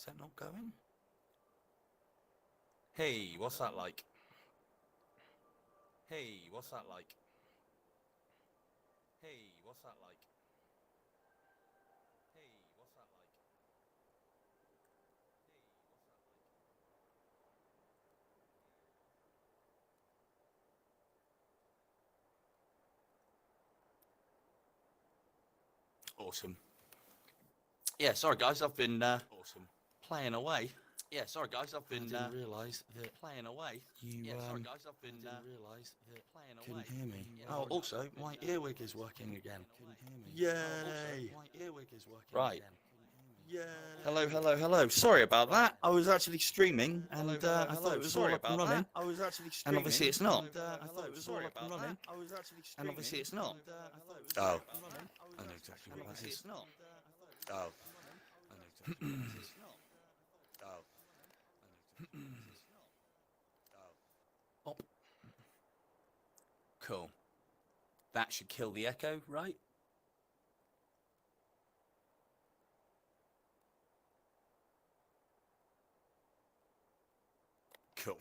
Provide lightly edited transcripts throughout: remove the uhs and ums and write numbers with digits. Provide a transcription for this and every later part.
Is that not going? Hey, what's that like? Hey, what's that like? Hey, what's that like? Hey, what's that like? Awesome. Yeah, sorry guys, I've been awesome playing away. Yeah, sorry guys, I've been didn't realise that playing away. you Yeah, sorry guys, I've been didn't realise that playing couldn't away. hear me. Yeah, Oh, sorry, also my earwig is working again. couldn't hear me. Yay! My earwig is working Right. again. Yay! Hello, hello, hello. Sorry about that. I was actually streaming, and I thought it was all up and running. I was actually And obviously it's not. I thought it was all up and running. I was actually streaming. And obviously it's not. Oh, Oh. I know exactly And what that obviously is. it's not. I Oh. know exactly what that is. Oh. Oh. Op. Cool. That should kill the echo, right? Cool.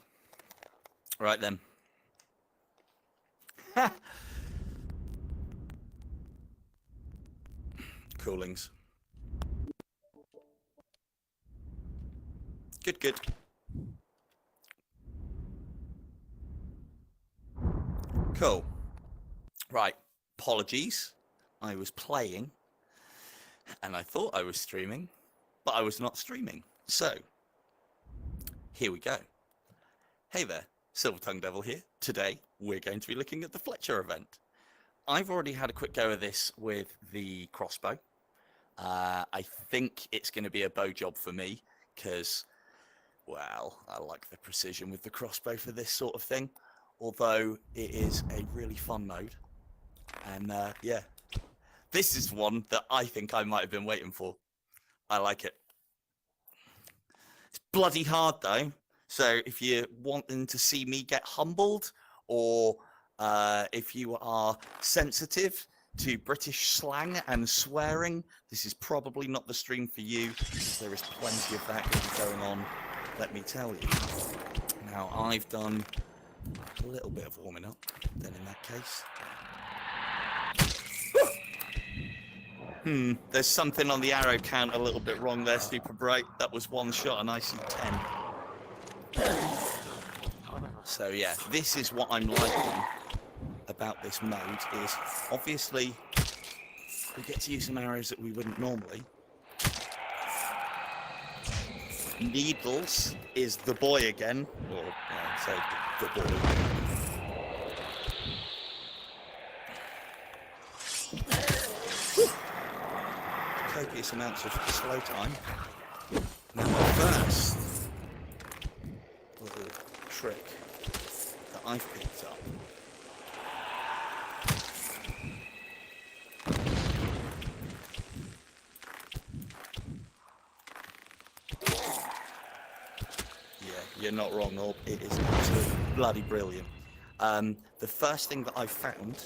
Right then. Coolings. Good, good. Cool. Right. Apologies. I was playing and I thought I was streaming, but I was not streaming. So, here we go. Hey there, Silver Tongue Devil here. Today, we're going to be looking at the Fletcher event. I've already had a quick go of this with the crossbow. I think it's going to be a bow job for me because, well, I like the precision with the crossbow for this sort of thing. Although it is a really fun mode. And yeah, this is one that I think I might have been waiting for. I like it. It's bloody hard though. So if you're wanting to see me get humbled, or if you are sensitive to British slang and swearing, this is probably not the stream for you. There is plenty of that going on, let me tell you. Now, I've done a little bit of warming up, then in that case. There's something on the arrow count a little bit wrong there, Super Bright. That was one shot and I see 10. So yeah, this is what I'm liking about this mode is obviously we get to use some arrows that we wouldn't normally. Needles is the boy again, or say the boy. Copious amounts of slow time. Now my first little trick that I've picked up you're not wrong, Orb. It is absolutely bloody brilliant. The first thing that I've found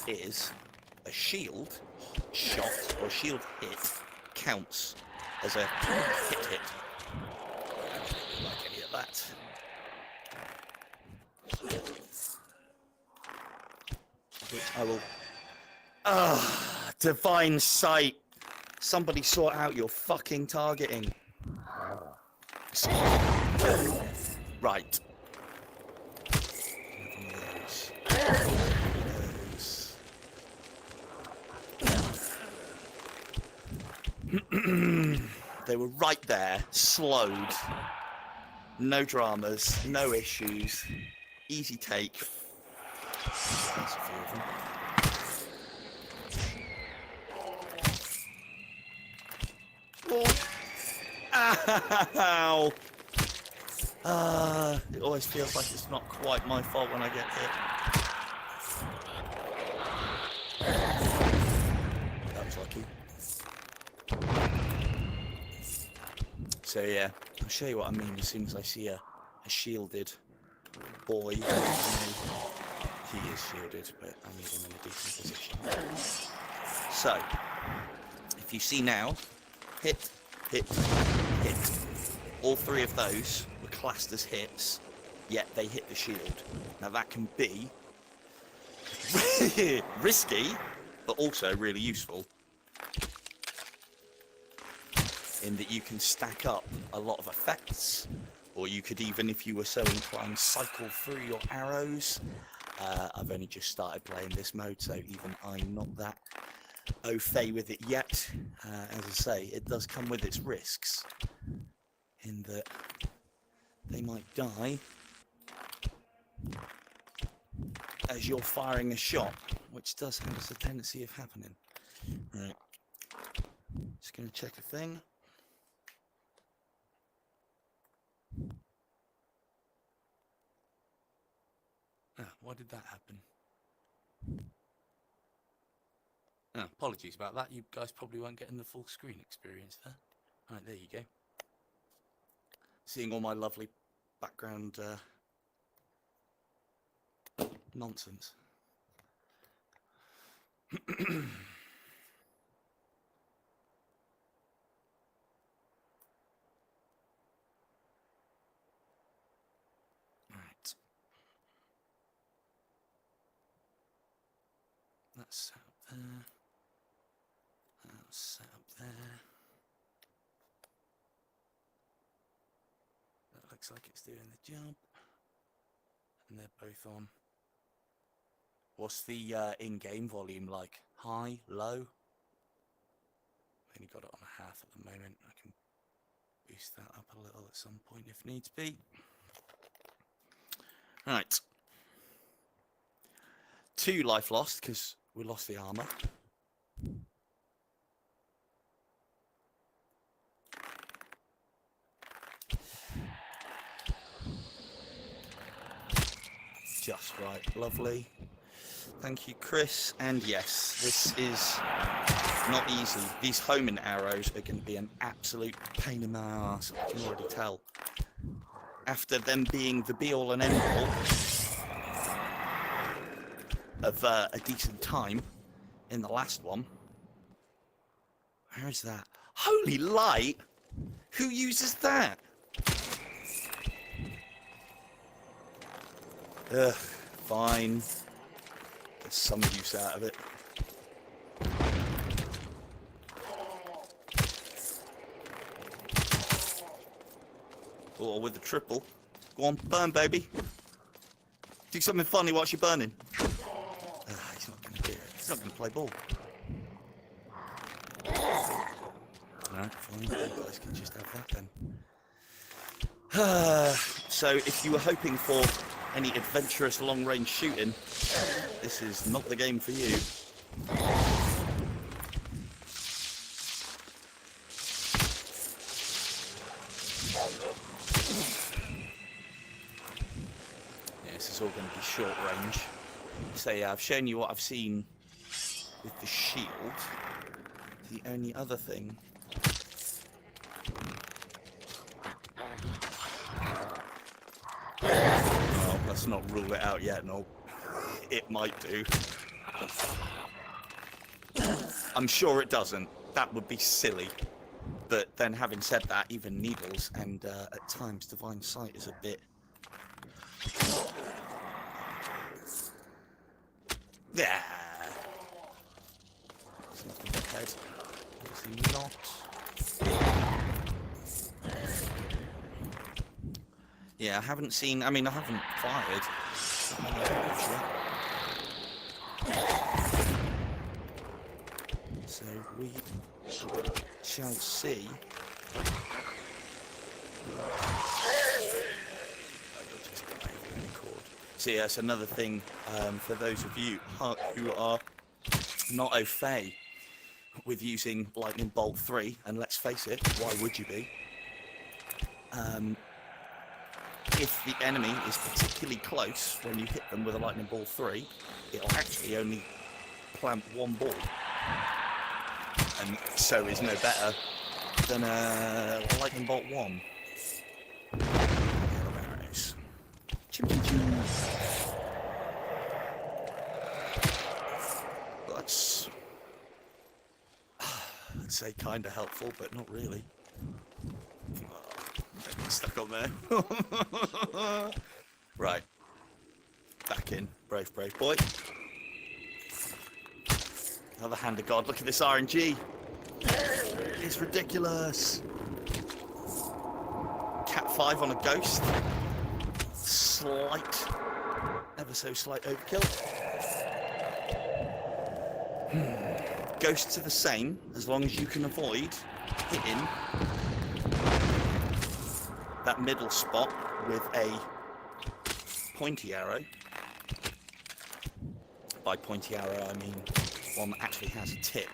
is a shield shot or shield hit counts as a hit. Like any of that. Which I will. Divine sight. Somebody sort out your fucking targeting. Right. They were right there, slowed. No dramas, no issues. Easy take. That's a few of them. Ow! It always feels like it's not quite my fault when I get hit. That was lucky. So yeah, I'll show you what I mean as soon as I see a shielded boy. He is shielded, but I need him in a decent position. So, if you see now, hit, hit, hit. All 3 of those were classed as hits, yet they hit the shield. Now that can be risky, but also really useful, in that you can stack up a lot of effects, or you could even, if you were so inclined, cycle through your arrows. I've only just started playing this mode, so even I'm not that au fait with it yet. As I say, it does come with its risks, in that they might die as you're firing a shot, which does have a tendency of happening. Right, just going to check a thing. Why did that happen? Apologies about that. You guys probably weren't getting the full screen experience there. Right, there you go. Seeing all my lovely background nonsense. Right. That's set up there. That's set up there. That looks like it's doing the job. And they're both on. What's the in-game volume like? High? Low? Only got it on a half at the moment. I can boost that up a little at some point if needs be. Right. 2 life lost because we lost the armor. Just right, lovely. Thank you, Chris. And yes, this is not easy. These homing arrows are going to be an absolute pain in my ass. I can already tell. After them being the be-all and end-all of a decent time in the last one. Where is that? Holy light! Who uses that? Ugh, fine. There's some use out of it. Oh, with the triple. Go on, burn, baby. Do something funny whilst you're burning. He's not going to do it. He's not going to play ball. Alright, fine. You guys can just have that then. So, if you were hoping for any adventurous long-range shooting, this is not the game for you. Yeah, this is all going to be short range. So yeah, I've shown you what I've seen with the shield. The only other thing... Oh, let's not rule it out yet, no. It might do. I'm sure it doesn't. That would be silly. But then having said that, even needles and at times divine sight is a bit... Yeah. There's nothing ahead. Obviously not. Yeah, I haven't seen... I mean, I haven't fired. So we shall see. So yeah, it's another thing for those of you who are not au fait with using Lightning Bolt 3, and let's face it, why would you be? If the enemy is particularly close when you hit them with a Lightning Bolt 3, it'll actually only plant one ball. And so is no better than a Lightning Bolt 1. Arrows. Chim chim chim. That's, I'd say, kind of helpful, but not really. Don't get stuck on there. Right. Back in. Brave, brave boy. Another hand of God. Look at this RNG. It's ridiculous. Cat 5 on a ghost. Slight, ever so slight overkill. Ghosts are the same as long as you can avoid hitting that middle spot with a pointy arrow. By pointy arrow, I mean one that actually has a tip.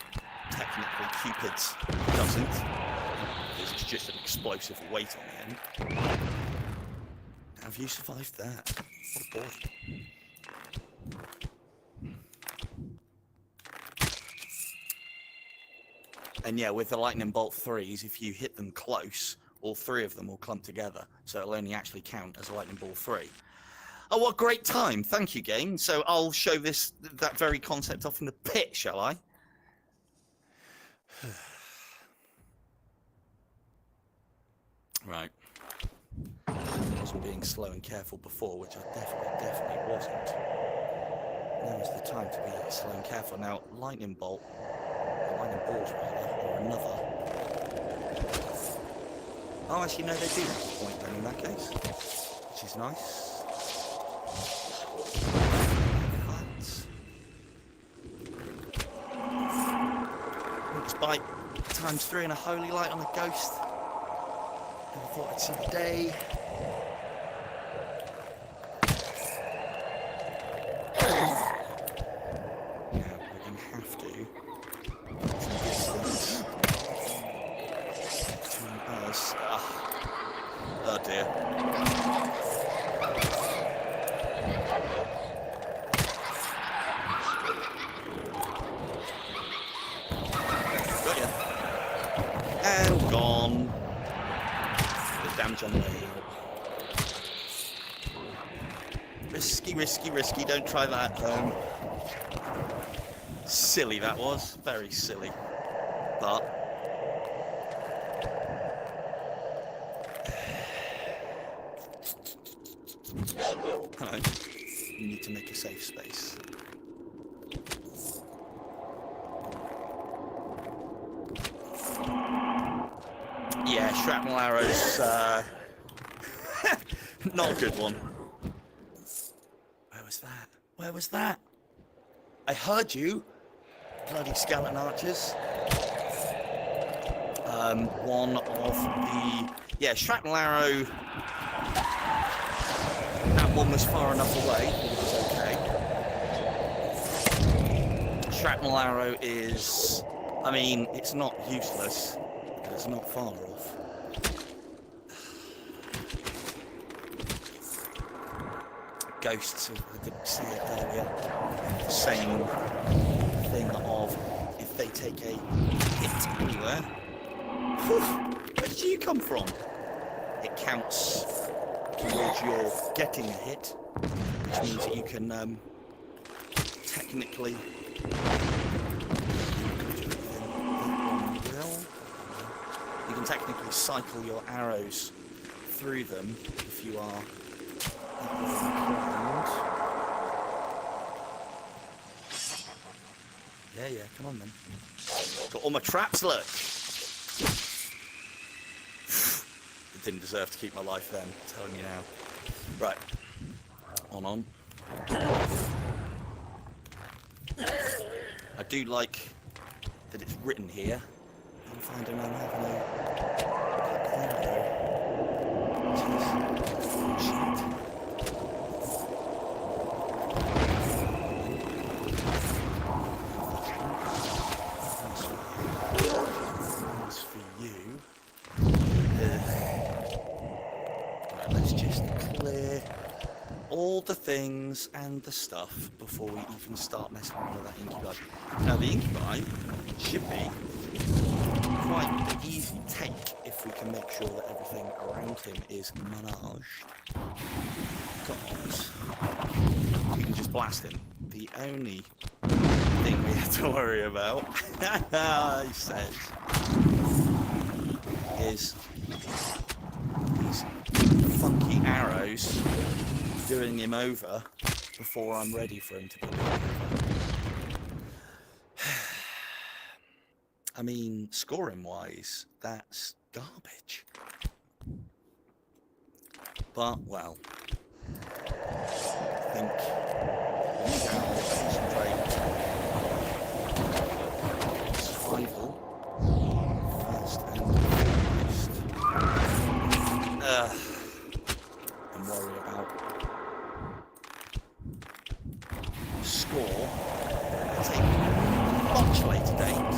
Technically, Cupid's doesn't, because it's just an explosive weight on the end. How have you survived that? What a boy. And yeah, with the lightning bolt 3s, if you hit them close, all 3 of them will clump together, so it'll only actually count as a lightning bolt 3. Oh, what great time! Thank you, game. So I'll show that very concept off in the pit, shall I? Right. I wasn't being slow and careful before, which I definitely wasn't. Now is the time to be slow and careful. Now, lightning bolt, or lightning balls rather, or another. Oh, actually, no, they do have a point then in that case, which is nice. Bite times 3 and a holy light on a ghost. Never thought I'd see the day. Now we're going to have to put some distance between us. Oh dear. And gone. The damage on the way out. Risky, risky, risky. Don't try that at home. Silly that was. Very silly. But hello. You need to make a safe space. Yeah, shrapnel arrows, not a good one. Where was that? Where was that? I heard you, bloody skeleton archers. One of the... Yeah, shrapnel arrow... That one was far enough away, it was okay. Shrapnel arrow is... I mean, it's not useless. It's not far off. Ghosts, I didn't see it earlier. The same thing of if they take a hit anywhere. Whew, where did you come from? It counts towards your getting a hit, which means that you can technically. You can technically cycle your arrows through them if you are inclined. Yeah, come on then. Got all my traps, look! It didn't deserve to keep my life then, I'm telling you now. Right. On. I do like that it's written here. I'm finding I'm having a... That's for you. Right, let's just clear all the things and the stuff before we even start messing around with that incubi. Now the incubi should be quite an easy take if we can make sure that everything around him is managed. Because we can just blast him. The only thing we have to worry about, he says, is these funky arrows doing him over before I'm ready for him to be doing over. I mean, scoring wise, that's garbage. But, well, I think we need to concentrate survival first and foremost. And worry about score at a much later date.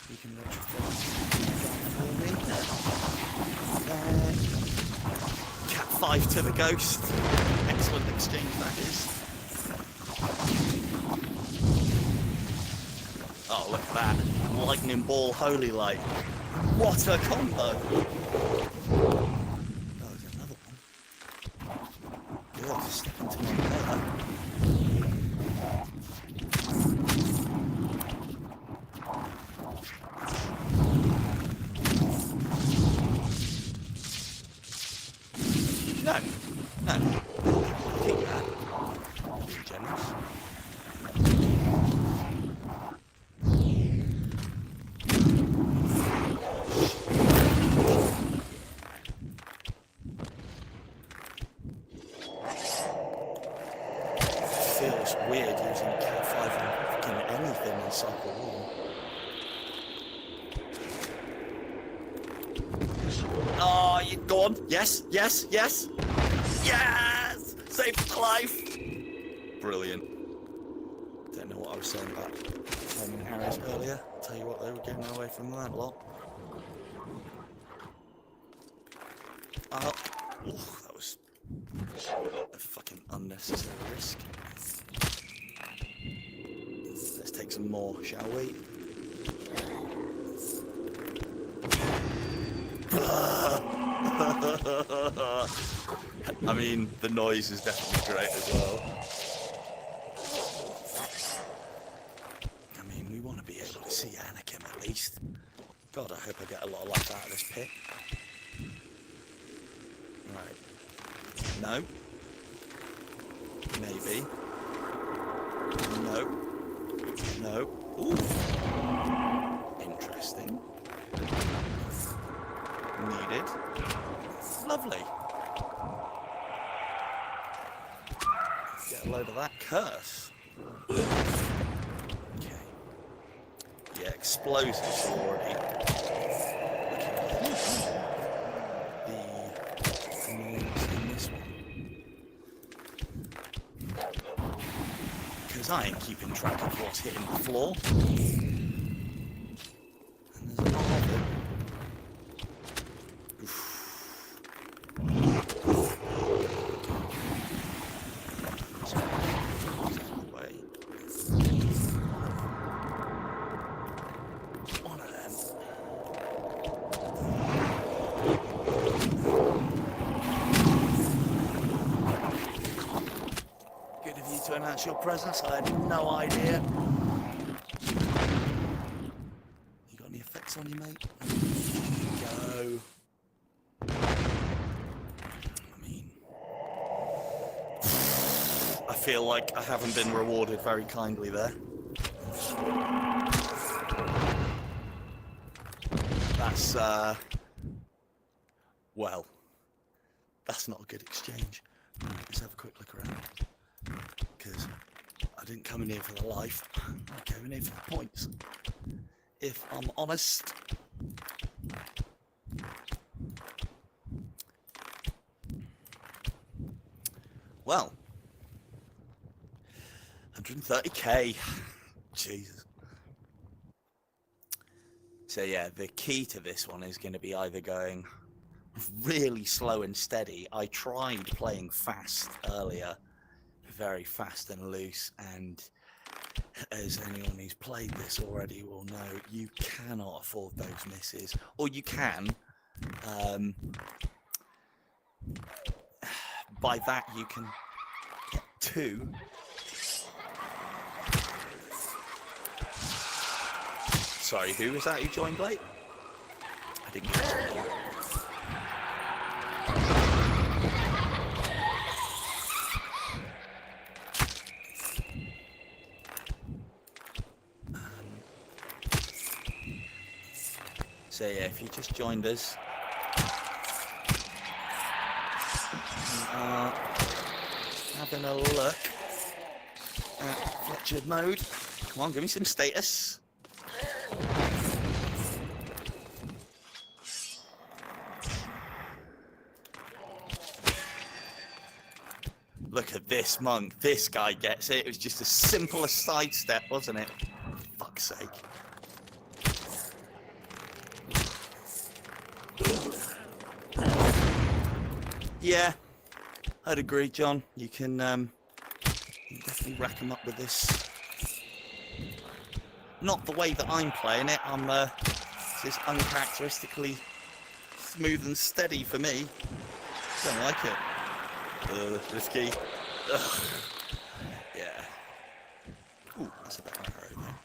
You can retrofit for me. Cat 5 to the ghost. Excellent exchange that is. Oh, look at that. Lightning ball, holy light. What a combo. Oh, there's another one. God, step into my mirror. No, keep that. Be generous. Feels weird using cat 5 on fucking anything in Cycle 1. Oh, you go on. Yes. Saved my life. Brilliant. Don't know what I was saying about flaming arrows earlier. I'll tell you what, they were getting away from that lot. Oh, that was a fucking unnecessary risk. Let's take some more, shall we? I mean, the noise is definitely great as well. I mean, we want to be able to see Anakin at least. God, I hope I get a lot of life out of this pit. Right. No. Maybe. No. No. Ooh. Interesting. Needed. Lovely. Get a load of that curse. Okay. Yeah, explosives are already. The noise in this one. Because I ain't keeping track of what's hitting the floor. And there's a lot of it. To announce your presence, I had no idea. You got any effects on you, mate? Go. I mean, I feel like I haven't been rewarded very kindly there. That's, well, that's not a good exchange. Right, let's have a quick look around. Because I didn't come in here for the life, I came in here for the points, if I'm honest. Well, 130k, Jesus. So yeah, the key to this one is going to be either going really slow and steady. I tried playing fast earlier, very fast and loose, and as anyone who's played this already will know, you cannot afford those misses. Or you can. By that you can get 2. Sorry, who was that who joined late? I didn't catch it. So yeah, if you just joined us, having a look at Fletcher mode. Come on, give me some status. Look at this monk. This guy gets it. It was just a simple sidestep, wasn't it? For fuck's sake. Yeah, I'd agree, John. You can definitely rack him up with this. Not the way that I'm playing it. This is uncharacteristically smooth and steady for me. Don't like it. Risky. Ugh. Yeah. Ooh, that's a better arrow there.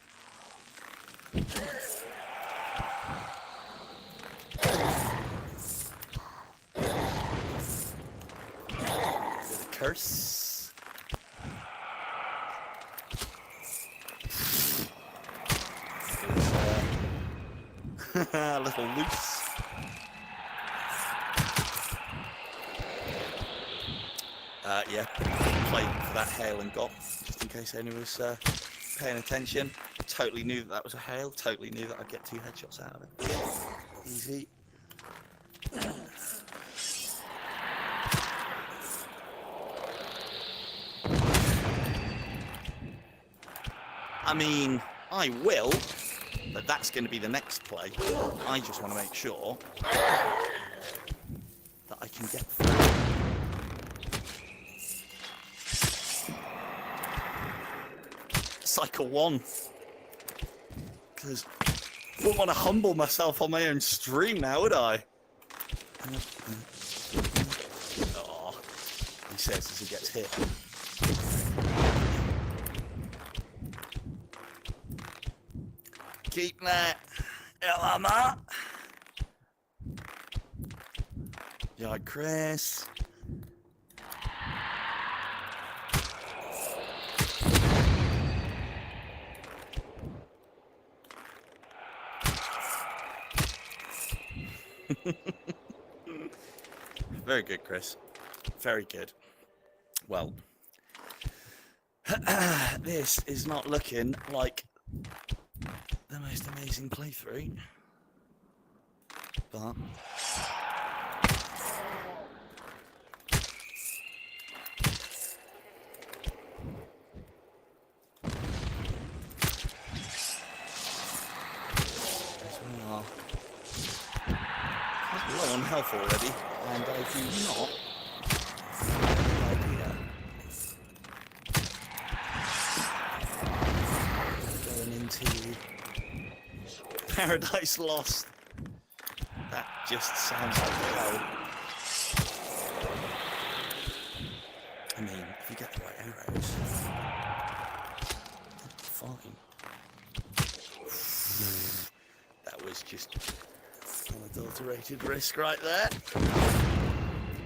Curse. A little loose. Yeah, played for that hail and got, just in case anyone was paying attention. Totally knew that was a hail, totally knew that I'd get 2 headshots out of it. Easy. I mean, I will, but that's going to be the next play. I just want to make sure that I can get through. Cycle 1. Because I wouldn't want to humble myself on my own stream now, would I? Oh, he says as he gets hit. Keep that. Elama. Yeah, Chris. Very good, Chris. Very good. Well, this is not looking like the most amazing playthrough, but we are low on health already, and I do not have an idea. Going into Paradise Lost. That just sounds like hell. I mean, if you get the right arrows, fine. That was just unadulterated risk right there.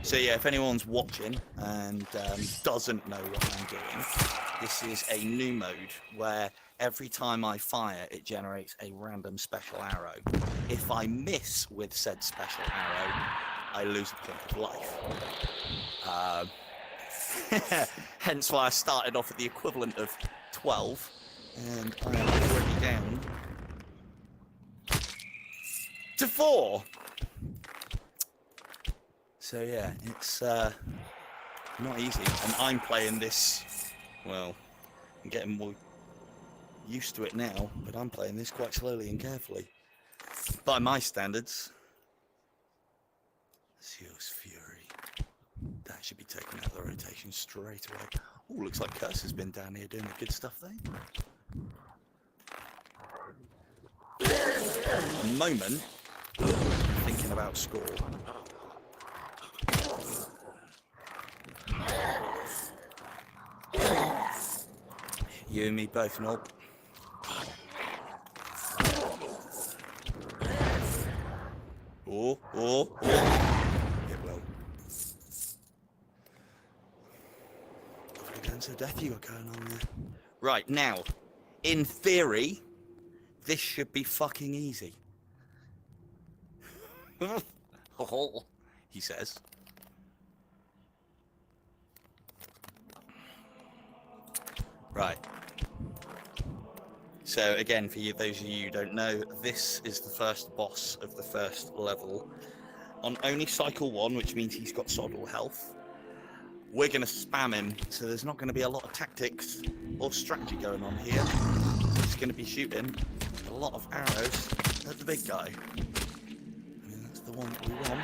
So yeah, if anyone's watching and doesn't know what I'm doing, this is a new mode where every time I fire, it generates a random special arrow. If I miss with said special arrow, I lose a point of life. Hence why I started off with the equivalent of 12, and I am already down to 4. So yeah, it's not easy, and I'm playing this, well, I'm getting more used to it now, but I'm playing this quite slowly and carefully. By my standards, Zeus Fury. That should be taken out of the rotation straight away. Oh, looks like Curse has been down here doing the good stuff there. A moment, thinking about score. You and me both, Noel. Oh. It will. Lovely dance of death you got going on there. Right, now, in theory, this should be fucking easy. Oh, he says. Right. So again, for you, those of you who don't know, this is the first boss of the first level. On only cycle 1, which means he's got sod all health. We're going to spam him, so there's not going to be a lot of tactics or strategy going on here. We're just going to be shooting a lot of arrows at the big guy. I mean, that's the one that we want.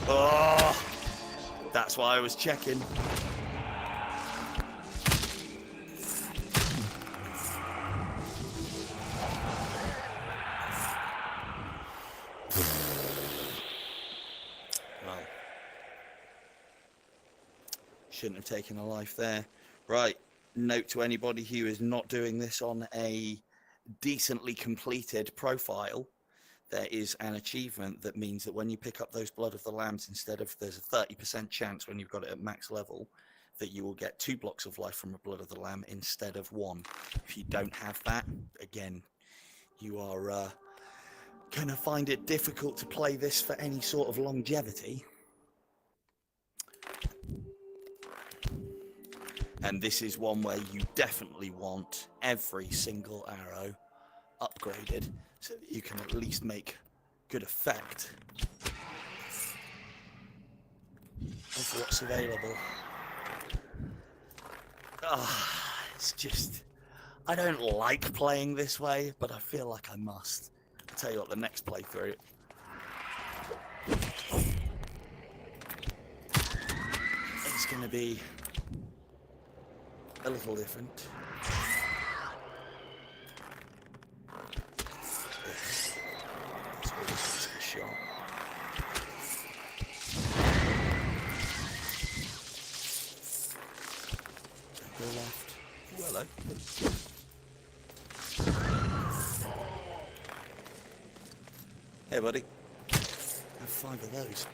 Oh, that's why I was checking. Well, shouldn't have taken a life there. Right, note to anybody who is not doing this on a decently completed profile. There is an achievement that means that when you pick up those Blood of the Lambs, instead of there's a 30% chance when you've got it at max level that you will get 2 blocks of life from a Blood of the Lamb instead of 1. If you don't have that, again, you are going to find it difficult to play this for any sort of longevity. And this is one where you definitely want every single arrow upgraded so that you can at least make good effect of what's available. It's just, I don't like playing this way, but I feel like I must. I'll tell you what, the next playthrough, it's going to be a little different. Go left. Oh, hello. Hey, buddy. Have 5 of those.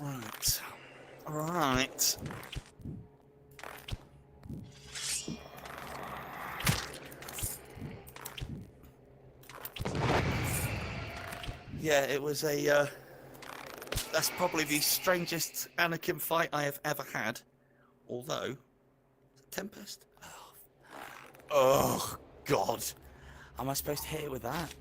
Right. Alright. Yeah, it was a, that's probably the strangest Anakin fight I have ever had. Although, Tempest? Oh, God. Am I supposed to hit it with that?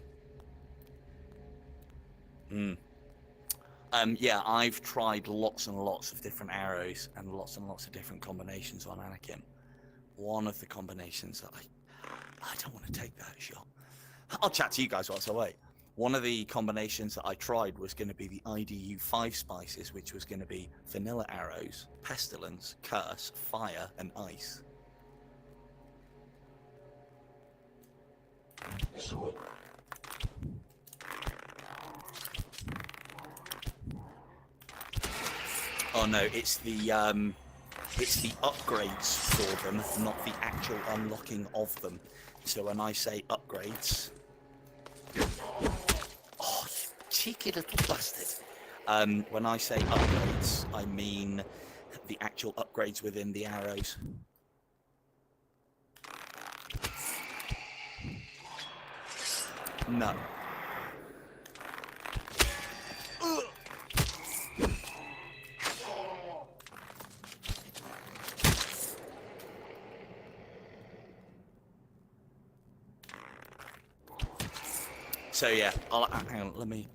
Yeah, I've tried lots and lots of different arrows and lots of different combinations on Anakin. One of the combinations that I don't want to take that shot. I'll chat to you guys whilst I wait. One of the combinations that I tried was going to be the IDU 5 spices, which was going to be vanilla arrows, pestilence, curse, fire, and ice. Oh no, it's the upgrades for them, not the actual unlocking of them. So when I say upgrades, oh, you cheeky little bastard. When I say upgrades, I mean the actual upgrades within the arrows. No. So yeah, hang on, let me...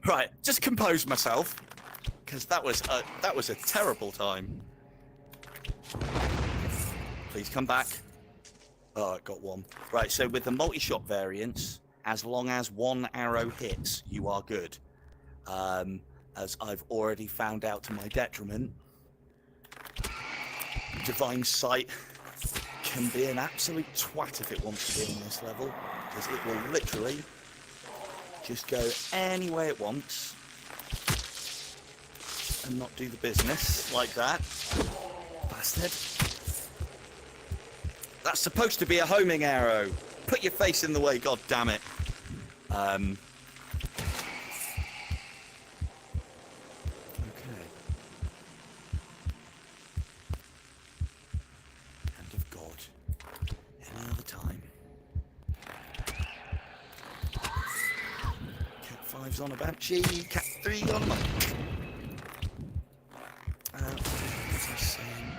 Right, just compose myself, because that was a terrible time. Please come back. Oh, I got one. Right, so with the multi-shot variants, as long as one arrow hits, you are good. As I've already found out to my detriment, Divine Sight can be an absolute twat if it wants to be in this level, because it will literally just go any way it wants and not do the business like that. Bastard. That's supposed to be a homing arrow. Put your face in the way, god damn it. Okay. Hand of God. Any other time. Cat 5's on a Banshee. Cat 3 on a... what was I saying?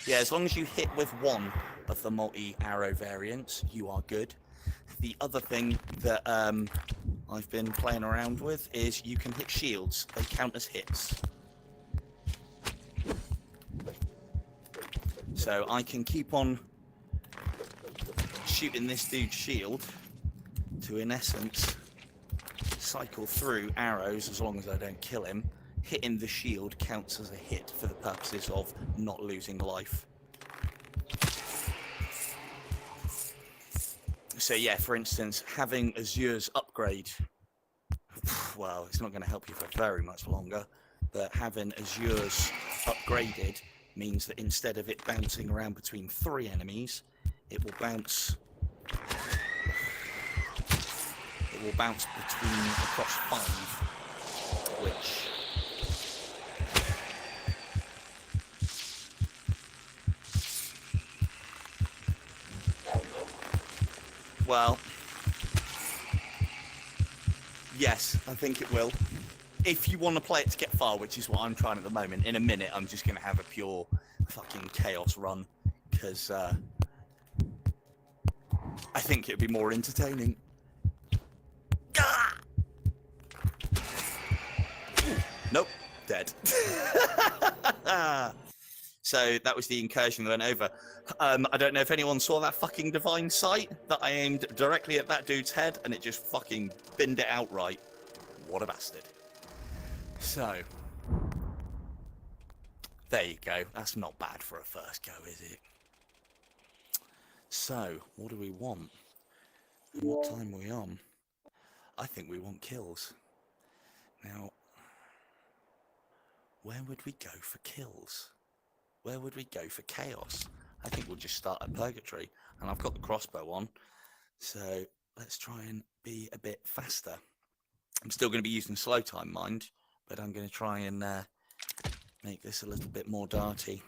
Yeah, as long as you hit with one of the multi-arrow variants, you are good. The other thing that I've been playing around with is you can hit shields. They count as hits. So I can keep on shooting this dude's shield to, in essence, cycle through arrows as long as I don't kill him. Hitting the shield counts as a hit for the purposes of not losing life. So yeah, for instance, having Azure's upgrade, well, it's not going to help you for very much longer, but having Azure's upgraded means that instead of it bouncing around between 3 enemies, it will bounce between across 5, which... Well, yes, I think it will. If you want to play it to get far, which is what I'm trying at the moment, in a minute I'm just going to have a pure fucking chaos run, because I think it'd be more entertaining. Ah! Nope, dead. So that was the incursion that went over. I don't know if anyone saw that fucking Divine Sight that I aimed directly at that dude's head and it just fucking binned it outright. What a bastard. So, there you go. That's not bad for a first go, is it? So, what do we want? And what time are we on? I think we want kills. Now, where would we go for kills? Where would we go for chaos? I think we'll just start at Purgatory. And I've got the crossbow on, so let's try and be a bit faster. I'm still going to be using slow time, mind, but I'm going to try and make this a little bit more darty.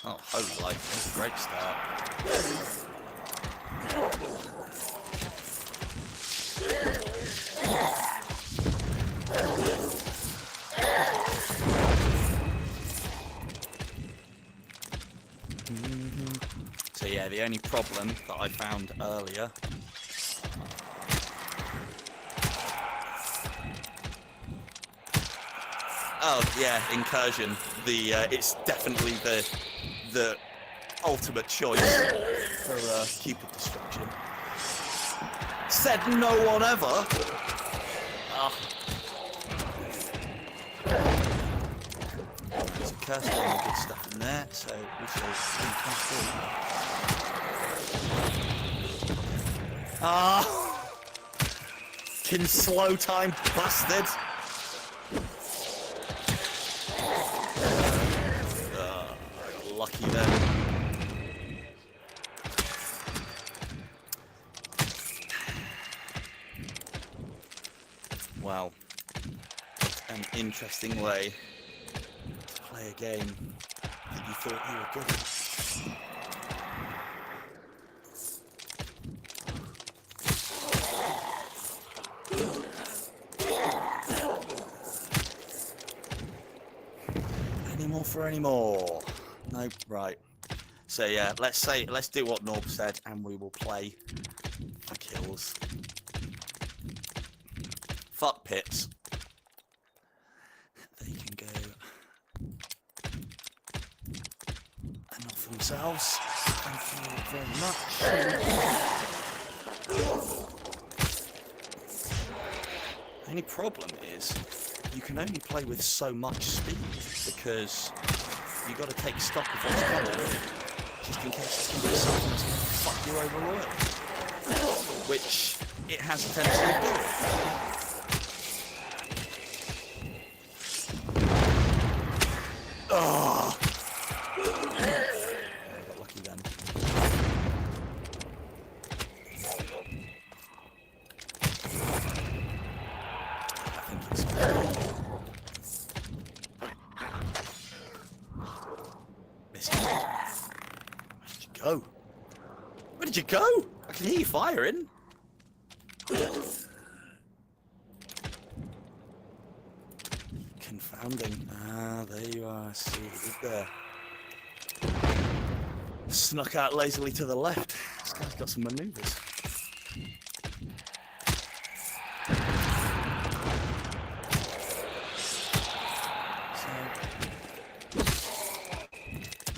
Oh, holy life, that's a great start. So yeah, the only problem that I found earlier incursion. It's definitely the ultimate choice for Cupid destruction. Said no one ever. There's a curse and all good stuff in there, so we shall can slow time, bastard. Lucky then. Wow. An interesting way to play a game that you thought you were good at. Any more for any more? Nope, right. So yeah, let's do what Norb said and we will play for kills. Fuck pits. yourselves. Thank you very much. The only problem is you can only play with so much speed because you got to take stock of what's coming, just in case it's going to be something that's going to fuck you over royally, which it has a tendency to do. Oh! I got lucky then. I think it's missed. Where did you go? Where did you go? I can hear you firing. Confounding. Ah, there you are. I see what you did there. Snuck out lazily to the left. This guy's got some manoeuvres.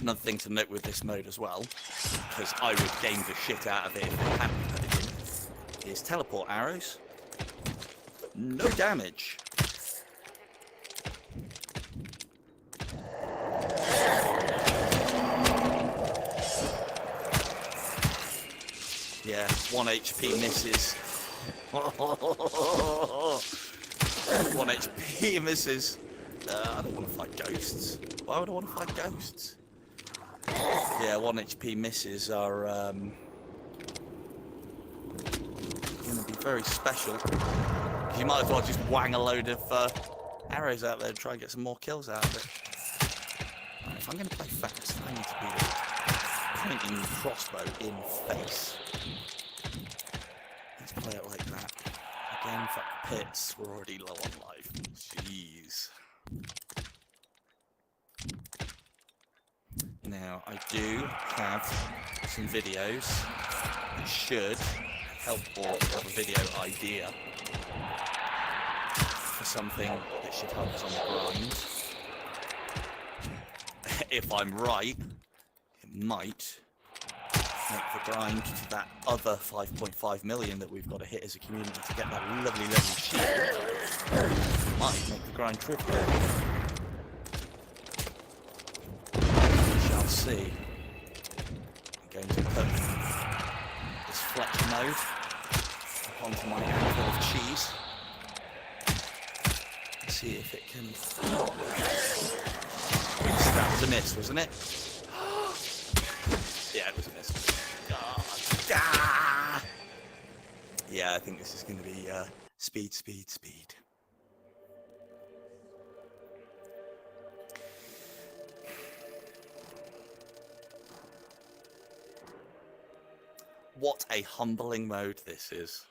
Another thing to note with this mode as well, because I would game the shit out of it if they hadn't put it in, is teleport arrows. No damage. Yeah, 1 HP misses. 1 HP misses. I don't want to fight ghosts. Why would I want to fight ghosts? Yeah, 1 HP misses are going to be very special. You might as well just wang a load of arrows out there and try and get some more kills out of it. Right, if I'm going to play fast, I need to be pointing the crossbow in face. Let's play it like that. Again, fuck the pits. We're already low on life. Jeez. Now, I do have some videos that should help, or have a video idea for something that should help us on the grind. If I'm right, it might make the grind to that other 5.5 million that we've got to hit as a community to get that lovely shield. Might make the grind trivial. See, I'm going to put this Fletcher mode onto my handful of cheese. Let's see if it can. That was a miss, wasn't it? Yeah, it was a miss. Yeah, I think this is going to be speed. What a humbling mode this is.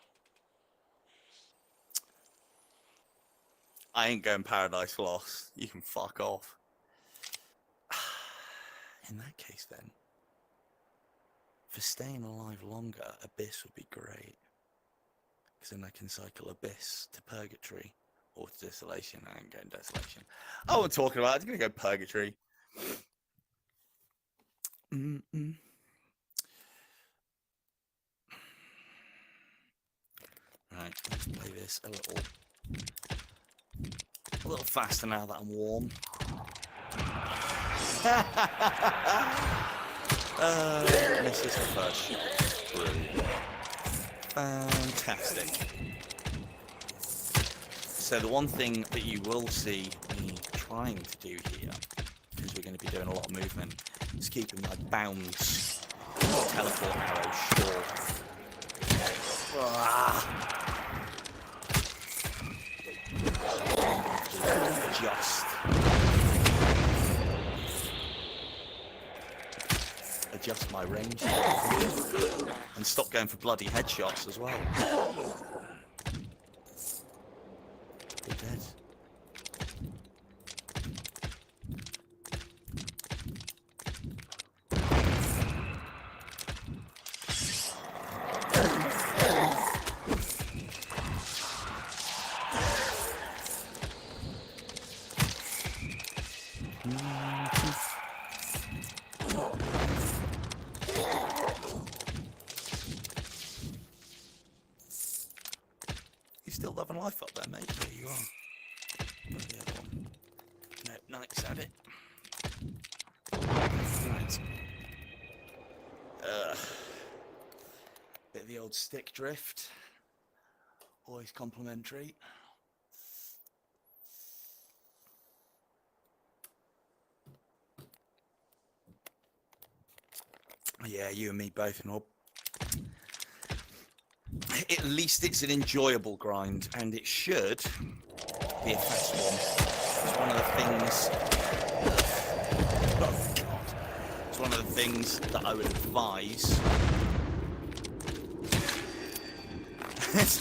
I ain't going Paradise Lost. You can fuck off. In that case then, for staying alive longer, Abyss would be great. Because then I can cycle Abyss to Purgatory or to Desolation. I ain't going Desolation. Oh, I'm talking about, I'm going to go Purgatory. Right, let's play this a little faster now that I'm warm. This is the first shot. Brilliant. Fantastic. So the one thing that you will see me trying to do here, because we're going to be doing a lot of movement, is keeping my bounds teleport arrow short. Adjust my range and stop going for bloody headshots as well. You're dead. life up there, mate. There you are. Where's the other one? No, Knight's at it. Right. Bit of the old stick drift. Always complimentary. Yeah, you and me both, Nob. At least it's an enjoyable grind, and it should be a fast one. It's one of the things. Oh God! It's one of the things that I would advise.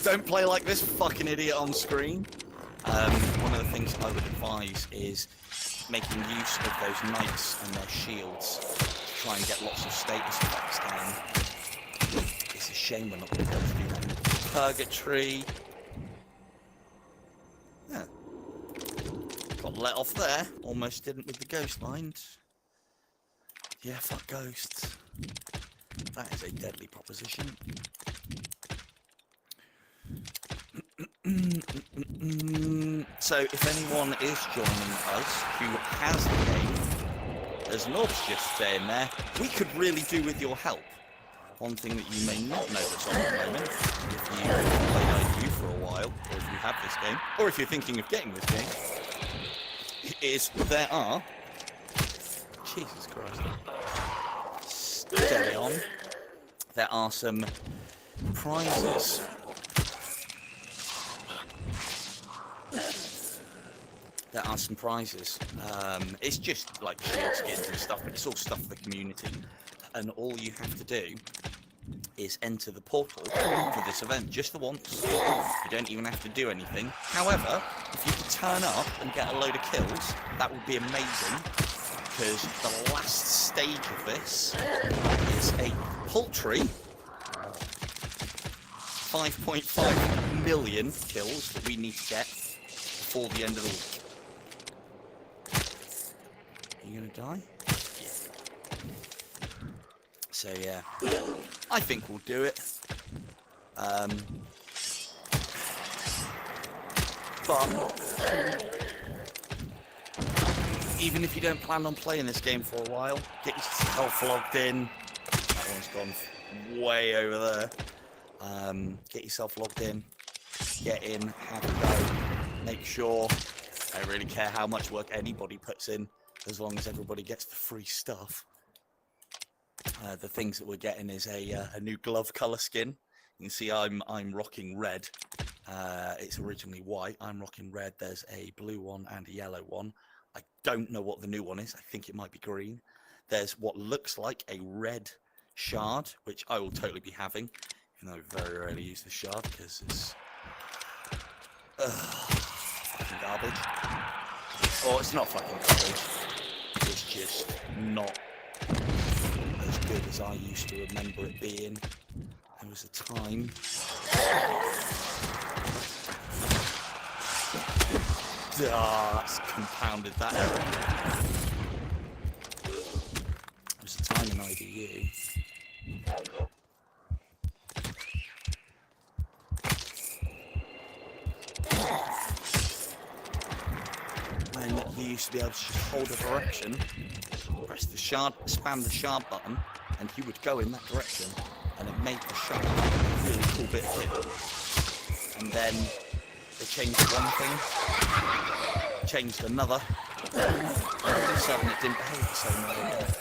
Don't play like this fucking idiot on screen. One of the things I would advise is making use of those knights and their shields to try and get lots of status effects down. It's a shame we're not going to be able to do that in Purgatory. Yeah. Got let off there. Almost didn't with the ghost lines. Yeah, fuck ghosts. That is a deadly proposition. So if anyone is joining us who has the game, as Nob's just saying there, we could really do with your help. One thing that you may not know that's on at the moment, if you played IQ for a while, or if you have this game, or if you're thinking of getting this game, is there are... Jesus Christ. Steady on. There are some prizes. There are some prizes. It's just like shield skins and stuff, but it's all stuff for the community. And all you have to do is enter the portal for this event just the once. You don't even have to do anything. However, if you could turn up and get a load of kills, that would be amazing. Because the last stage of this is a paltry 5.5 million kills that we need to get before the end of the week. Are you gonna die? Yeah. So yeah, I think we'll do it. But even if you don't plan on playing this game for a while, get yourself logged in. That one's gone way over there. Get yourself logged in. Get in, have a go. Make sure. I don't really care how much work anybody puts in, as long as everybody gets the free stuff. The things that we're getting is a new glove color skin. You can see I'm rocking red. It's originally white. I'm rocking red. There's a blue one and a yellow one. I don't know what the new one is. I think it might be green. There's what looks like a red shard, which I will totally be having, even though I very rarely use the shard because it's fucking garbage. Or it's not fucking garbage. It's just not as good as I used to remember it being. There was a time. That's compounded that error. There was a time in IDU. When you used to be able to just hold a direction, press the shard, spam the shard button, and you would go in that direction, and it made the shard a really cool bit of kit. And then they changed one thing, changed another, and all of a sudden it didn't behave the same way again.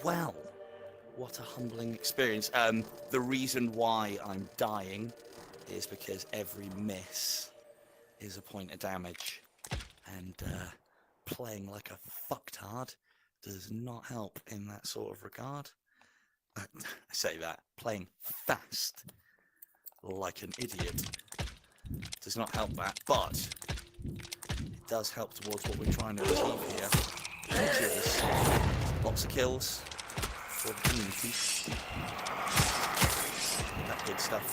Well, what a humbling experience. The reason why I'm dying is because every miss is a point of damage, and playing like a fucktard does not help in that sort of regard. I say that, playing fast like an idiot does not help that, but it does help towards what we're trying to achieve here, which is lots of kills for the community. That good stuff.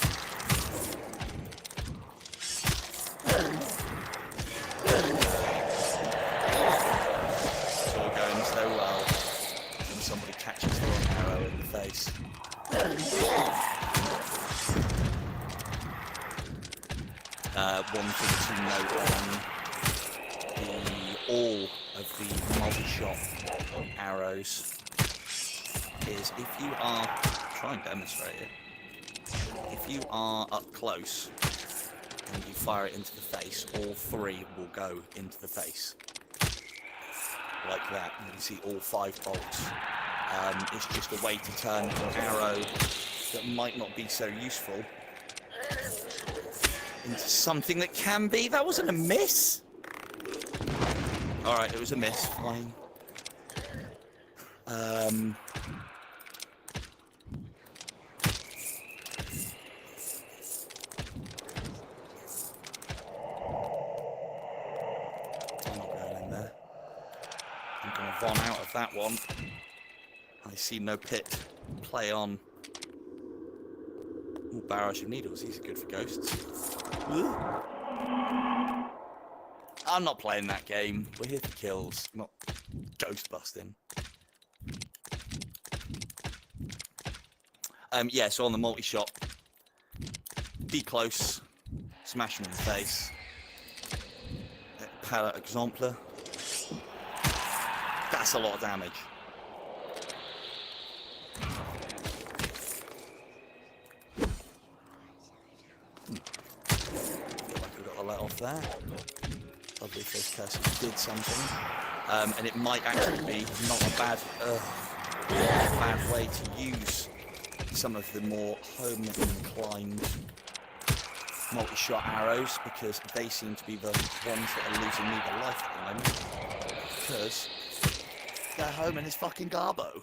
so well when somebody catches the wrong arrow in the face. One thing to note on all of the multi-shot arrows is if you are, try and demonstrate it, if you are up close and you fire it into the face, all three will go into the face. Like that. You can see all 5 bolts. It's just a way to turn an arrow that might not be so useful into something that can be. That wasn't a miss. Alright, it was a miss. Fine. I'm going to von out of that one. I see no pit. Play on. Ooh, barrage of needles. These are good for ghosts. Ooh. I'm not playing that game. We're here for kills, not ghost busting. Yeah, so on the multi-shot, be close, smash him in the face. Par exemple. That's a lot of damage. Feel like I got a let off there. Lovely if those curses did something. And it might actually be not a bad way to use some of the more home-inclined multi-shot arrows, because they seem to be the ones that are losing me the life at the moment. Because they're home and it's fucking garbo.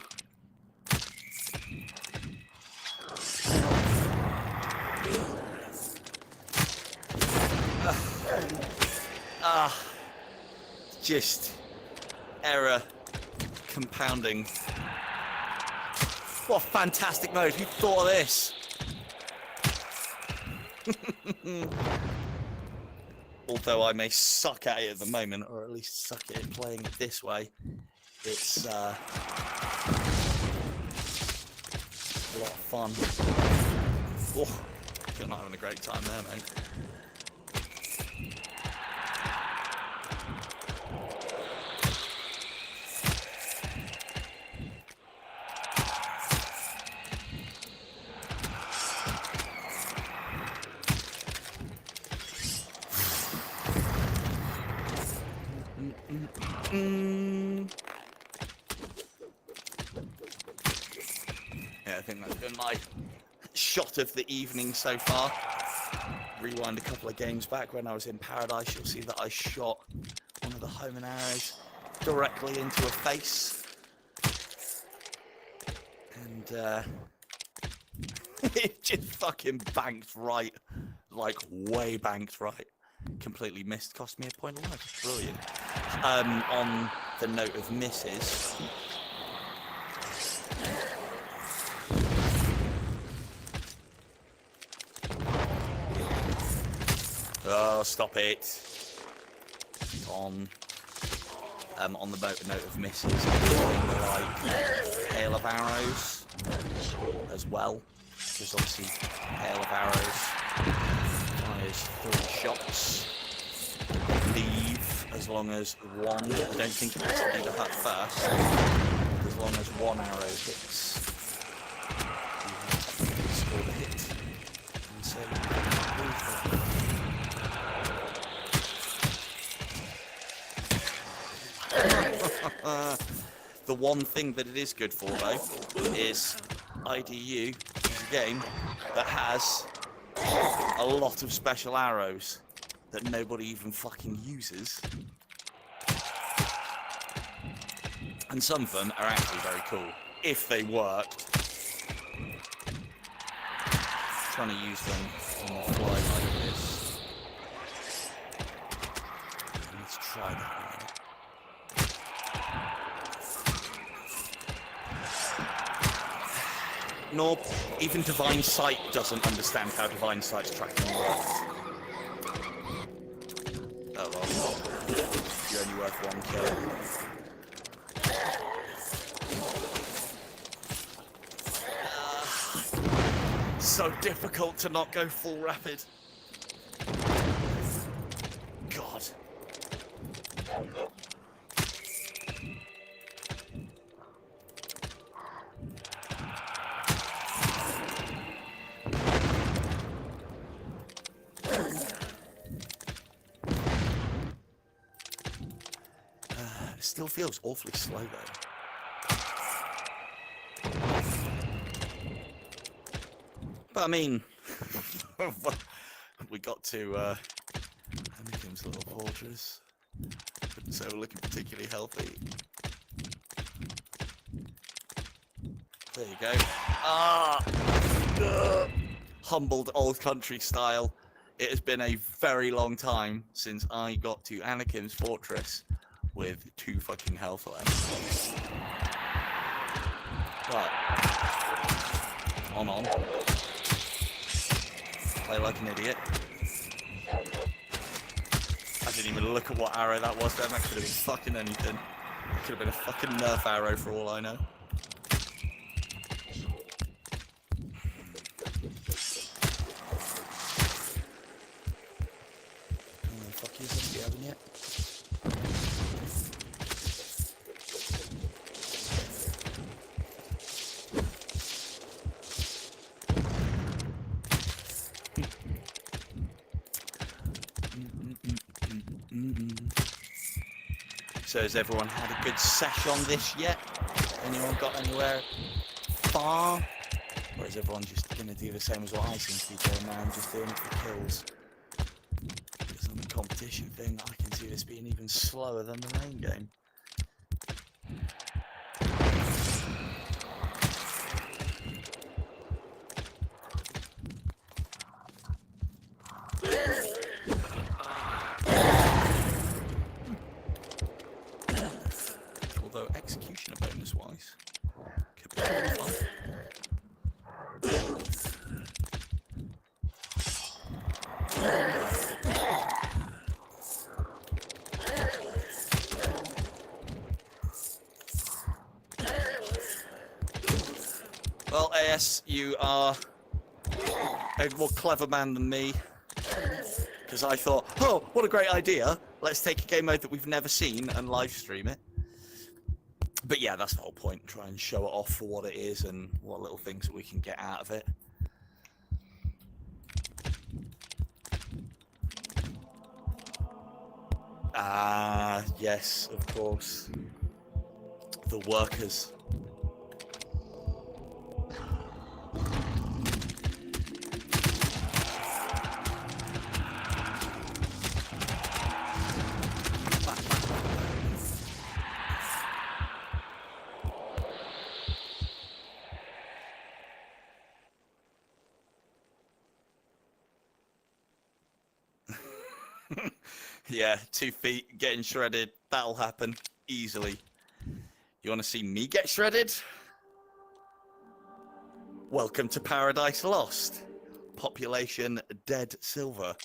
Just error compounding. What a fantastic mode. Who thought of this? Although I may suck at it at the moment, or at least suck at it playing it this way, it's a lot of fun. Oh, you're not having a great time there, mate. Yeah, I think that's been my shot of the evening so far. Rewind a couple of games back when I was in Paradise, you'll see that I shot one of the homing arrows directly into a face. And it just fucking banked right. Like, way banked right. Completely missed, cost me a point of life. Brilliant. On the note of misses, oh, stop it. On the note of misses, like hail of arrows as well, because obviously hail of arrows fires 3 shots. Leave as long as one. I don't think it has to be the hut first. As long as one arrow hits, you have to score the hit. And so the one thing that it is good for, though, is IDU is a game that has a lot of special arrows that nobody even fucking uses. And some of them are actually very cool, if they worked. Trying to use them on the fly like this. Let's try that. Nope, even Divine Sight doesn't understand how Divine Sight's tracking works. Oh well, you only worth 1 kill. so difficult to not go full rapid. God. It still feels awfully slow though. But I mean, we got to Anakin's little fortress, so we're looking particularly healthy. There you go. Humbled old country style. It has been a very long time since I got to Anakin's fortress with 2 fucking health left. Right. On. Play like an idiot. I didn't even look at what arrow that was then. That could have been fucking anything. It could have been a fucking Nerf arrow for all I know. Fuck you, somebody haven't yet? So has everyone had a good sesh on this yet? Anyone got anywhere far? Or is everyone just going to do the same as what I seem to be doing now, and just doing it for kills? Because on the competition thing, I can see this being even slower than the main game. Although executioner bonus wise could be really fun. Well, AS, you are a more clever man than me. Because I thought, oh, what a great idea. Let's take a game mode that we've never seen and live stream it. But yeah, that's the whole point. Try and show it off for what it is and what little things that we can get out of it. Ah, yes, of course. The workers. Yeah, 2 feet getting shredded. That'll happen easily. You want to see me get shredded? Welcome to Paradise Lost. Population dead silver.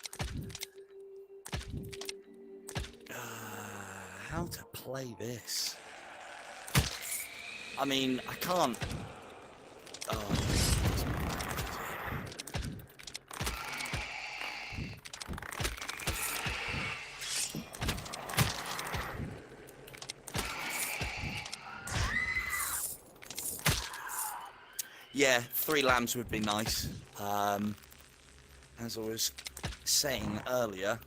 How to play this? I mean, I can't. Yeah, 3 lambs would be nice. As I was saying earlier,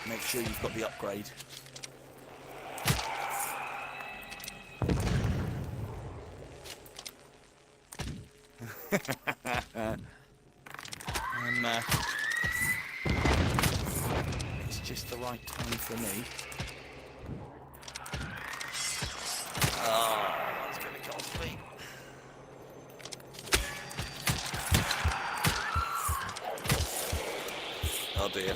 make sure you've got the upgrade. And it's just the right time for me. Oh, that's going to cost me. Oh dear.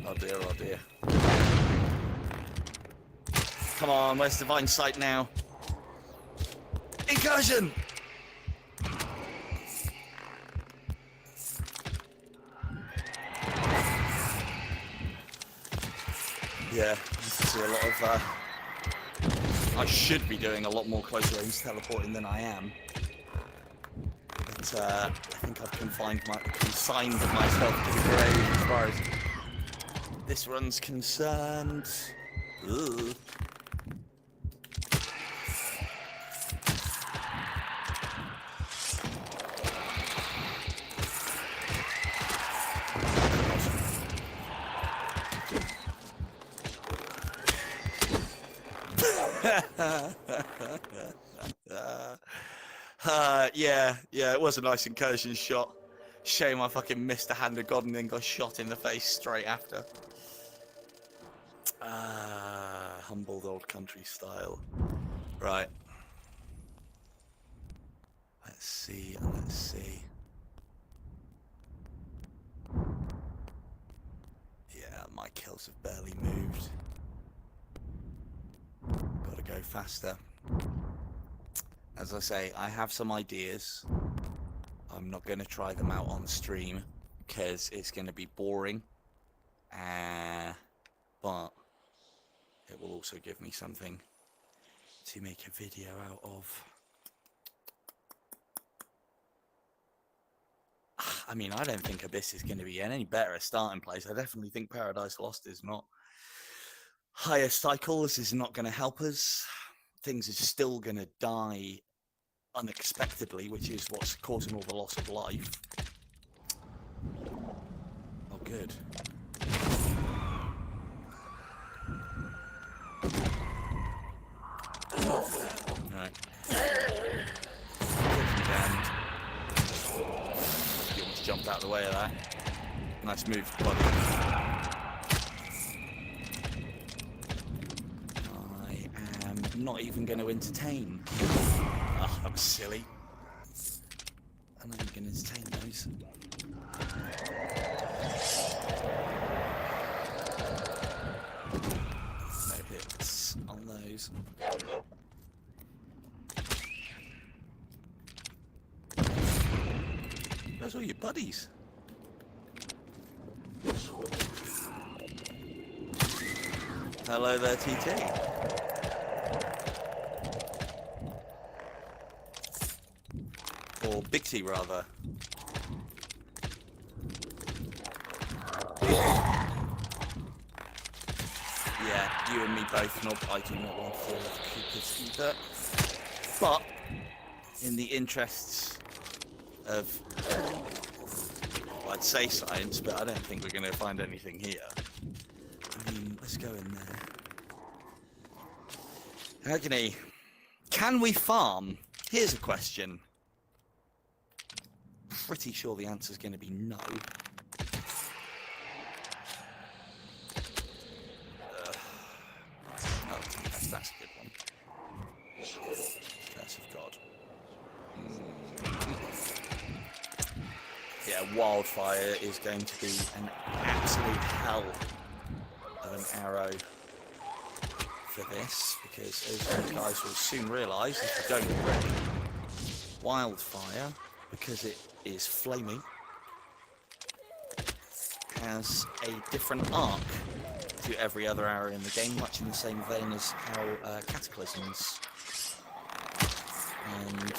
Oh dear, oh dear. Come on, where's Divine Sight now? Incursion! Yeah, I see a lot of, I should be doing a lot more close range teleporting than I am. but I think I've consigned myself to the grave as far as this run's concerned. Ugh. Yeah, it was a nice incursion shot. Shame I fucking missed the hand of God and then got shot in the face straight after. Humbled old country style. Right. Let's see. Yeah, my kills have barely moved. Gotta go faster. As I say, I have some ideas. I'm not going to try them out on stream because it's going to be boring. But it will also give me something to make a video out of. I mean, I don't think Abyss is going to be any better a starting place. I definitely think Paradise Lost is not. Higher cycles is not going to help us. Things are still going to die unexpectedly, which is what's causing all the loss of life. Oh, good. Right. You almost jumped out of the way of that. Nice move, buddy. I am not even going to entertain. Oh, that was silly. I'm not even going to entertain those. No hits on those. Those are your buddies. Hello there, TT. Or Big T, rather. Yeah, you and me both. Not, I do not want to Cooper's either. But, in the interests of, well, I'd say science, but I don't think we're going to find anything here. I mean, let's go in there. Agony. Can we farm? Here's a question. Pretty sure the answer's going to be no. Oh, that's a good one. Curse of God. Yeah, Wildfire is going to be an absolute hell of an arrow for this, because as you guys will soon realise, if you don't already, Wildfire, because it is flaming, has a different arc to every other arrow in the game, much in the same vein as how Cataclysms. And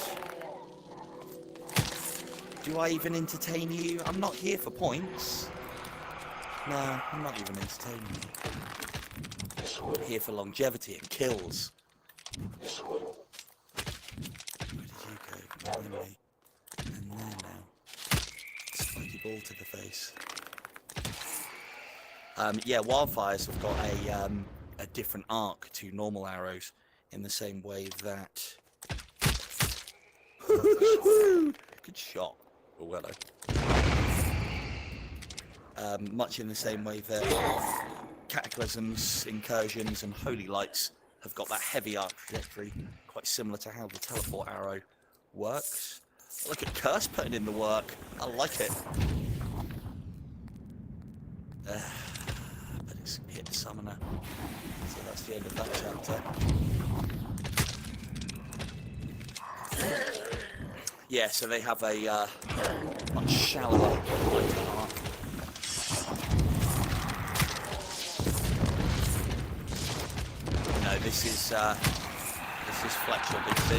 do I even entertain you? I'm not here for points. No, I'm not even entertaining you. I'm here for longevity and kills. Where did you go? Behind me. And there now. Spiky ball to the face. Yeah, Wildfires have got a different arc to normal arrows in the same way that... Good shot. Oh, hello. Much in the same way that Cataclysms, Incursions and Holy Lights have got that heavy arc trajectory, quite similar to how the teleport arrow works. Look at Curse putting in the work. I like it. But it's hit the summoner. So that's the end of that chapter. Yeah, so they have a much shallower light arc. No, this is Fletcher, Big T.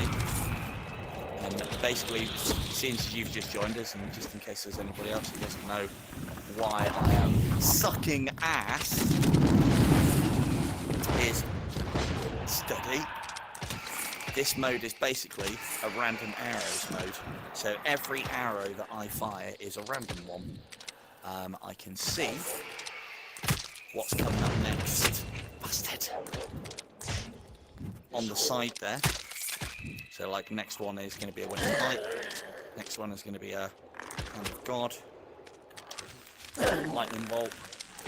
And basically, since you've just joined us, and just in case there's anybody else who doesn't know why I am sucking ass, is study. This mode is basically a random arrows mode. So every arrow that I fire is a random one. I can see what's coming up next. Bastard. On the side there. So like next one is going to be a winning fight. Next one is going to be a Hand of God. Lightning bolt.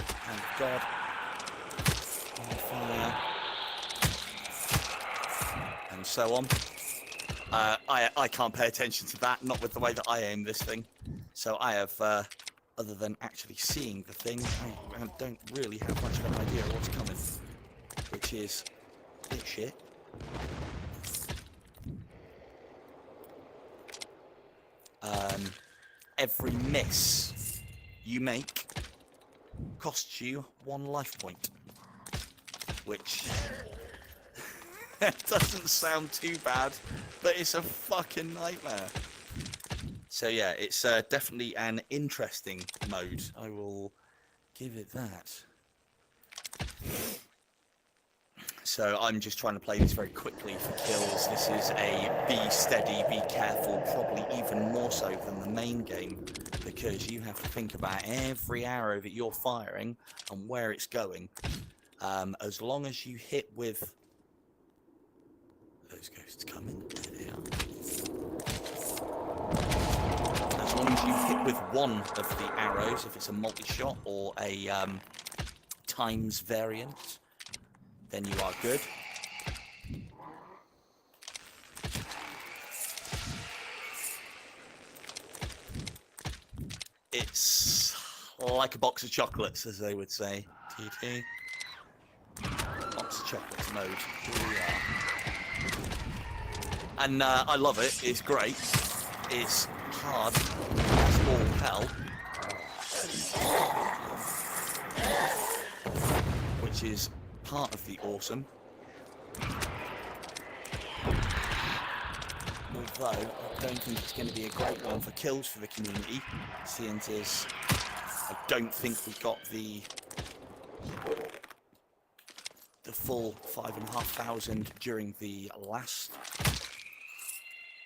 Hand of God. Fire. And so on. I can't pay attention to that, not with the way that I aim this thing. So I have, other than actually seeing the thing, I don't really have much of an idea of what's coming. Which is a bit shit. Every miss you make costs you 1 life point. Which doesn't sound too bad, but it's a fucking nightmare. So yeah, it's definitely an interesting mode. I will give it that. So I'm just trying to play this very quickly for kills. This is a be steady, be careful, probably even more so than the main game, because you have to think about every arrow that you're firing and where it's going. As long as you hit with... Those ghosts coming. There they are. As long as you hit with one of the arrows, if it's a multi-shot or a times variant, then you are good. It's like a box of chocolates, as they would say. TT. Box of chocolates mode. Here we are. And I love it. It's great. It's hard as all hell. Which is part of the awesome. Although I don't think it's going to be a great one for kills for the community, seeing as I don't think we got the full 5,500 during the last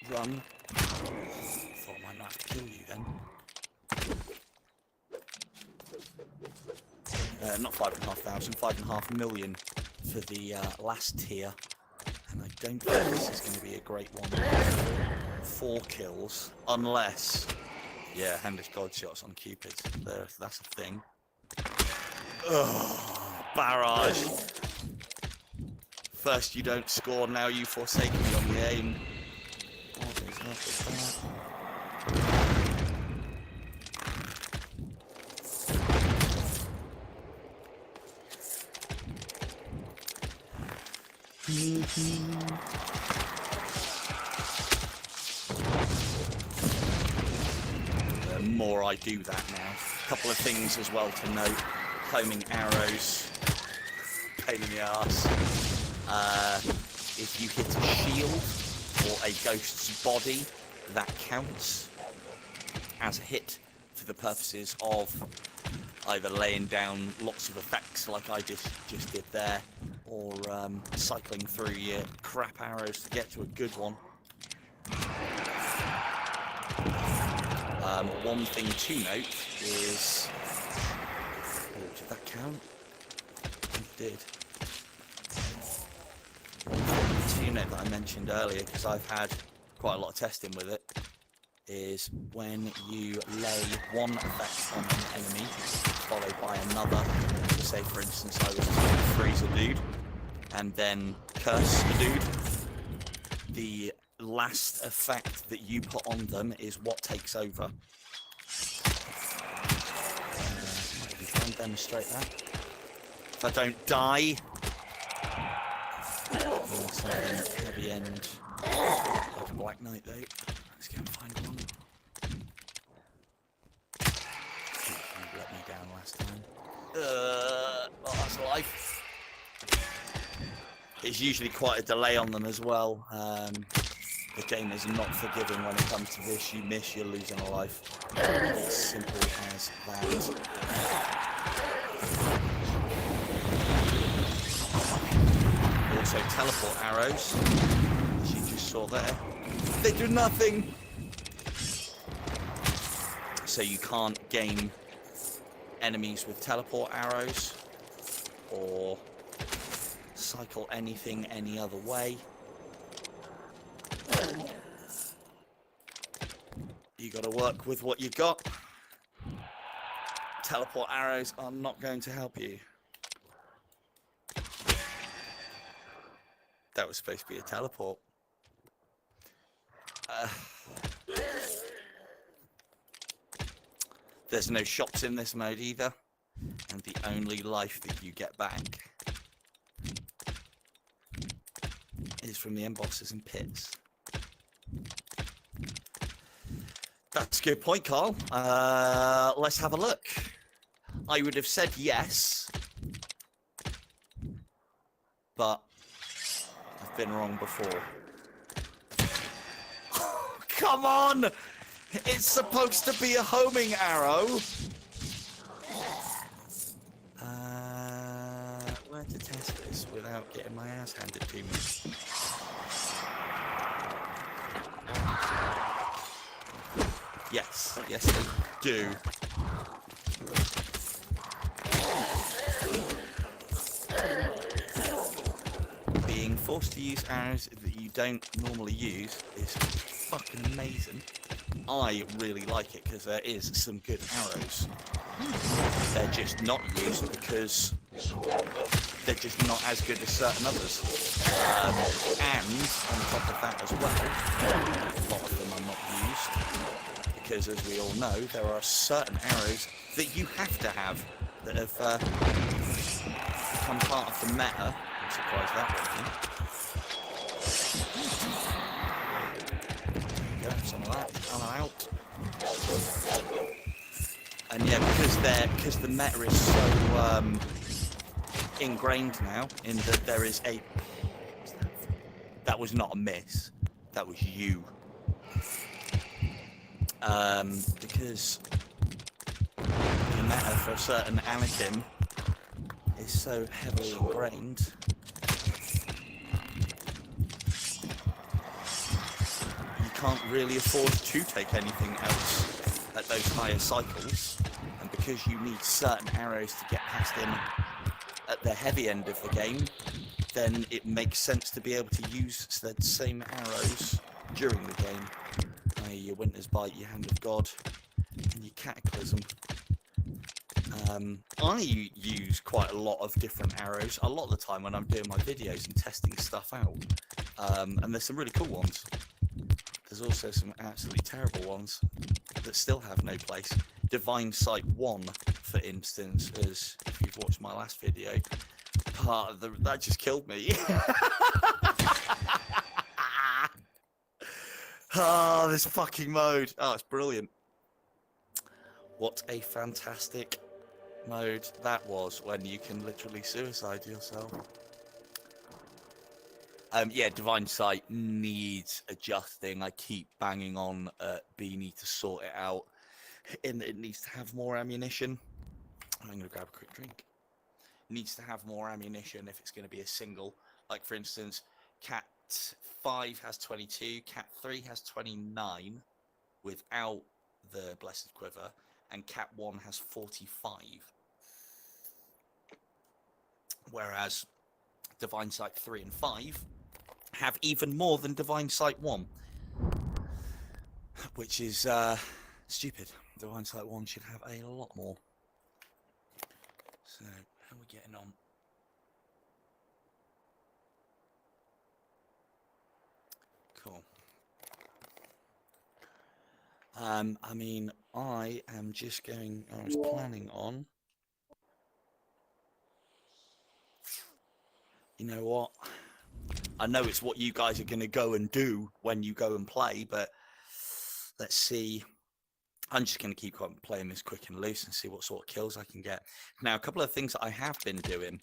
run. Thought I might not have to kill you then. Not 5,500, 5.5 million for the last tier. And I don't think this is going to be a great one. 4 kills, unless... Yeah, Hand of God shots on Cupids. That's a thing. Ugh, barrage. First you don't score, now you forsake me on the aim. What is up with that? The more I do that now. A couple of things as well to note. Homing arrows. Pain in the arse. If you hit a shield or a ghost's body, that counts as a hit for the purposes of either laying down lots of effects like I just did there, or cycling through your crap arrows to get to a good one. One thing to note is... Oh, did that count? It did. One thing to note that I mentioned earlier, because I've had quite a lot of testing with it, is when you lay one effect on an enemy, followed by another. So say for instance I was to freeze a dude, and then curse a dude, the last effect that you put on them is what takes over. Might try and demonstrate that. If I don't die, heavy end, like a Black Knight though. Let's go and find one. You let me down last time. Well, that's life. There's usually quite a delay on them as well. The game is not forgiving when it comes to this. You miss, you're losing a life. It's simple as that. Also, teleport arrows, as you just saw there, they do nothing. So you can't gain enemies with teleport arrows or cycle anything any other way. You got to work with what you got. Teleport arrows are not going to help you. That was supposed to be a teleport. There's no shops in this mode either, and the only life that you get back is from the end bosses and pits. That's a good point, Carl. Let's have a look. I would have said yes, but I've been wrong before. Come on! It's supposed to be a homing arrow. Where to test this without getting my ass handed to me? Yes, yes they do. Being forced to use arrows that you don't normally use is fucking amazing. I really like it because there is some good arrows. They're just not used because they're just not as good as certain others. And on top of that as well, a lot of them are not used because, as we all know, there are certain arrows that you have to have that have become part of the meta. I'm surprised that wasn't. Some of that, I'm out. And yeah, because the meta is so ingrained now in that there is a. That was not a miss. That was you. Because the meta for a certain Anakin is so heavily ingrained. Can't really afford to take anything else at those higher cycles, and because you need certain arrows to get past him at the heavy end of the game, then it makes sense to be able to use the same arrows during the game. I.e. your Winter's Bite, your Hand of God, and your Cataclysm. I use quite a lot of different arrows a lot of the time when I'm doing my videos and testing stuff out, and there's some really cool ones. There's also some absolutely terrible ones that still have no place. Divine Sight 1, for instance, as if you've watched my last video, part of that just killed me. Oh, this fucking mode. Oh, it's brilliant. What a fantastic mode that was when you can literally suicide yourself. Yeah, Divine Sight needs adjusting. I keep banging on Beanie to sort it out. And it needs to have more ammunition. I'm going to grab a quick drink. It needs to have more ammunition if it's going to be a single. Like, for instance, Cat 5 has 22, Cat 3 has 29 without the Blessed Quiver, and Cat 1 has 45. Whereas Divine Sight 3 and 5 have even more than Divine Sight 1, which is stupid. Divine Sight 1 should have a lot more. So, how are we getting on? Cool. I mean, I was planning on, you know what? I know it's what you guys are going to go and do when you go and play, but let's see. I'm just going to keep playing this quick and loose and see what sort of kills I can get. Now, a couple of things that I have been doing,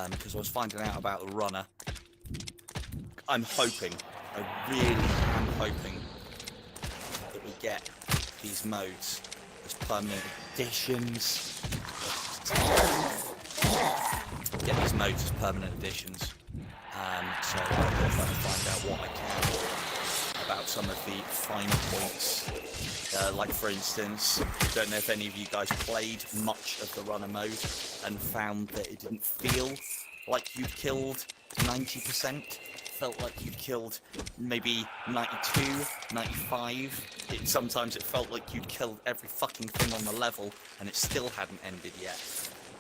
because I was finding out about the runner. I'm hoping, I really am hoping that we get these modes as permanent additions. Get these modes as permanent additions. So I'm going to find out what I can about some of the finer points. Like for instance, don't know if any of you guys played much of the runner mode and found that it didn't feel like you'd killed 90%. Felt like you'd killed maybe 92, 95. Sometimes it felt like you'd killed every fucking thing on the level and it still hadn't ended yet.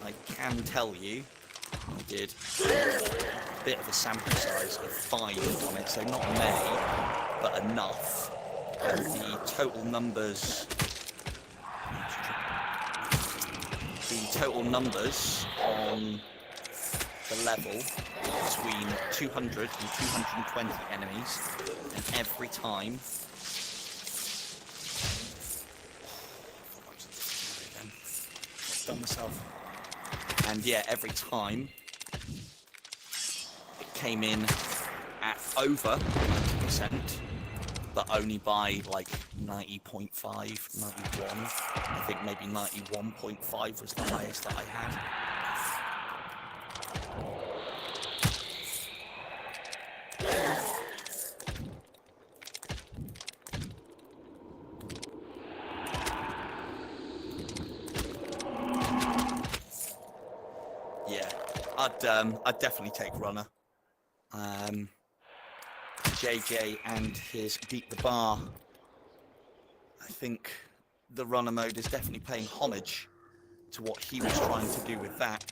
I can tell you, I did a bit of a sample size of 5 on it, so not many, but enough. And the total numbers on the level between 200 and 220 enemies, and every time I've done myself. And yeah, every time it came in at over 90%, but only by like 90.5, 91. I think maybe 91.5 was the highest that I had. Yeah, I'd definitely take runner. JJ and his Beat the Bar. I think the runner mode is definitely paying homage to what he was trying to do with that.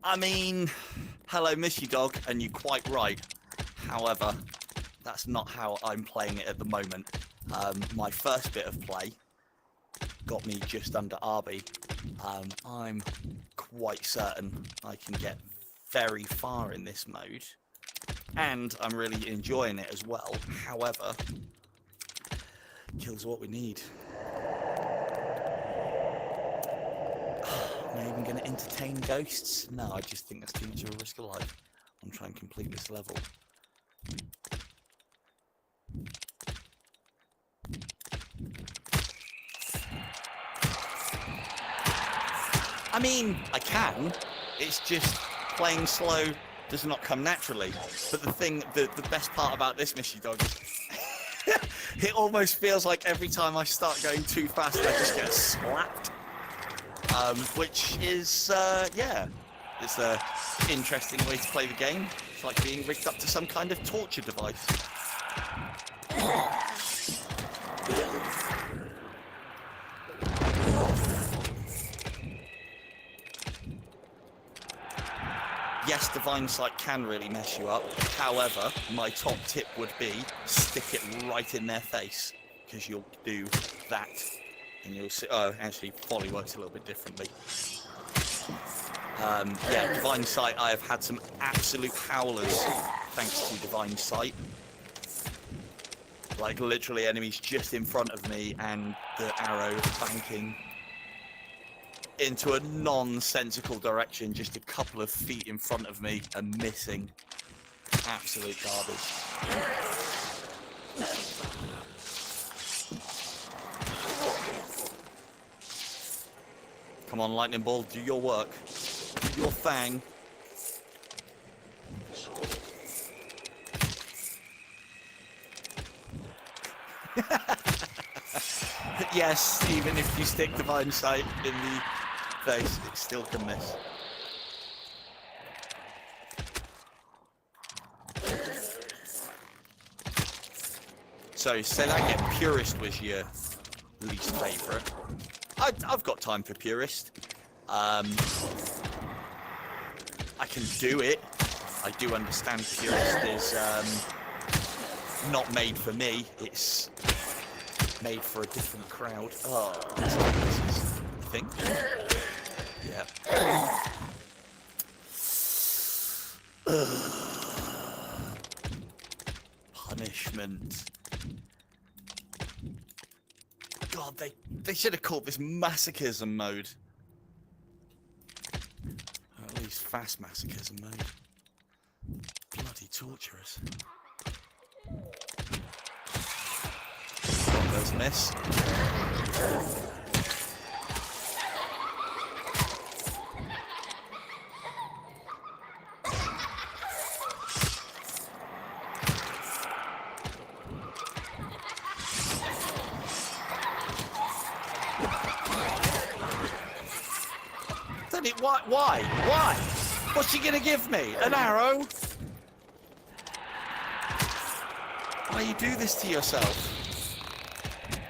I mean, hello, Missy Dog, and you're quite right. However, that's not how I'm playing it at the moment. My first bit of play got me just under Arby. I'm quite certain I can get very far in this mode, and I'm really enjoying it as well. However, kills what we need. Am I even going to entertain ghosts? No, I just think that's too much of a risk of life. I'm trying to complete this level. I mean, I can. It's just playing slow does not come naturally. But the best part about this Missy Dog is it almost feels like every time I start going too fast, I just get slapped. Which is, yeah, it's an interesting way to play the game. It's like being rigged up to some kind of torture device. Yes, Divine Sight can really mess you up. However, my top tip would be stick it right in their face, because you'll do that. And you'll see, oh, actually, volley works a little bit differently. Yeah, Divine Sight, I have had some absolute howlers thanks to Divine Sight. Like, literally enemies just in front of me and the arrow banking into a nonsensical direction just a couple of feet in front of me and missing. Absolute garbage. Come on, Lightning Ball, do your work. Do your thing. Yes, even if you stick Divine Sight in the face, it still can miss. So, say that again, Purist was your least favourite. I've got time for Purist. I can do it. I do understand Purist is not made for me. It's made for a different crowd. Oh, this is the thing. Yeah. Punishment. God, they should have called this masochism mode. Or at least fast masochism mode. Bloody torturous. There's a miss. Why? What's she gonna give me? An arrow? Why you do this to yourself?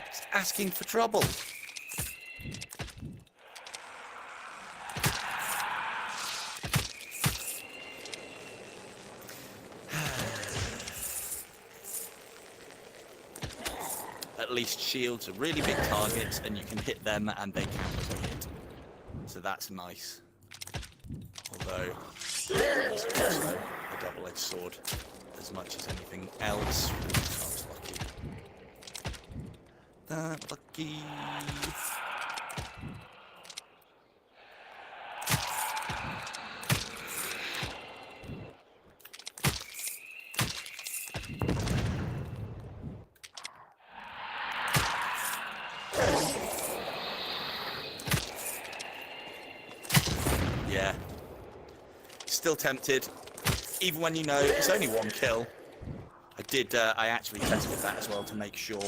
Just asking for trouble. At least shields are really big targets and you can hit them and they count as a hit. So that's nice. Although, it's also a double-edged sword as much as anything else. That lucky. Yeah. Still tempted, even when you know it's only one kill. I actually tested that as well to make sure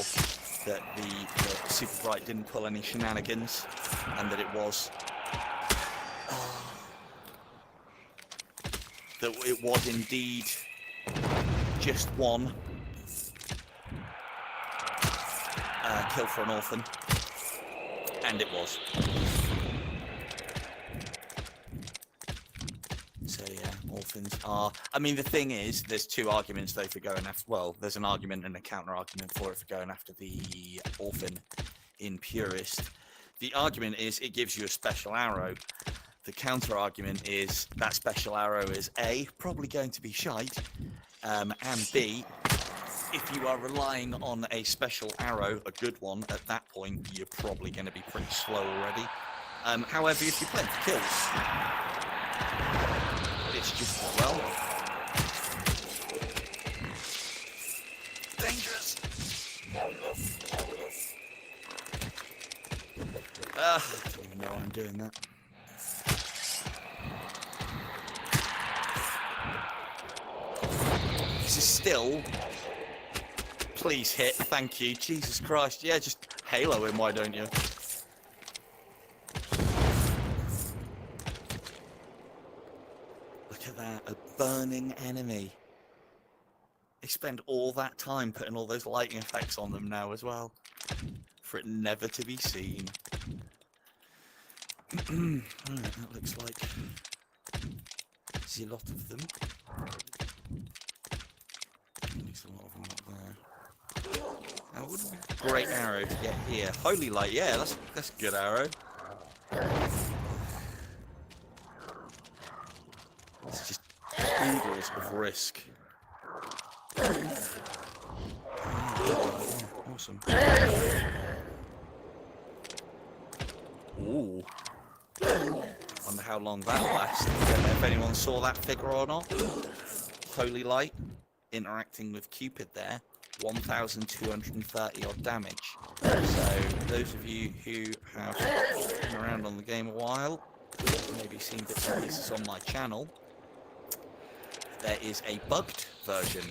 that the Super Bright didn't pull any shenanigans, and that it was indeed just one kill for an orphan, and it was. So yeah, orphans are... I mean, the thing is, there's two arguments though for going after... Well, there's an argument and a counter-argument for it for going after the orphan in Purist. The argument is it gives you a special arrow. The counter-argument is that special arrow is A, probably going to be shite, and B, if you are relying on a special arrow, a good one, at that point, you're probably going to be pretty slow already. However, if you're playing for kills... It's just well. Dangerous. I don't even know why I'm doing that. This is still. Please hit. Thank you. Jesus Christ. Yeah, just halo him. Why don't you? A burning enemy. They spend all that time putting all those lighting effects on them now as well, for it never to be seen. Right, that looks like there's a lot of them. There's a lot of them up there. That would be a great arrow to get here. Holy light, yeah, that's a good arrow. It's just oodles of risk. Awesome. Ooh. Wonder how long that'll last. I don't know if anyone saw that figure or not. Holy light interacting with Cupid there. 1,230 odd damage. So those of you who have been around on the game a while, maybe seen bits and pieces on my channel, there is a bugged version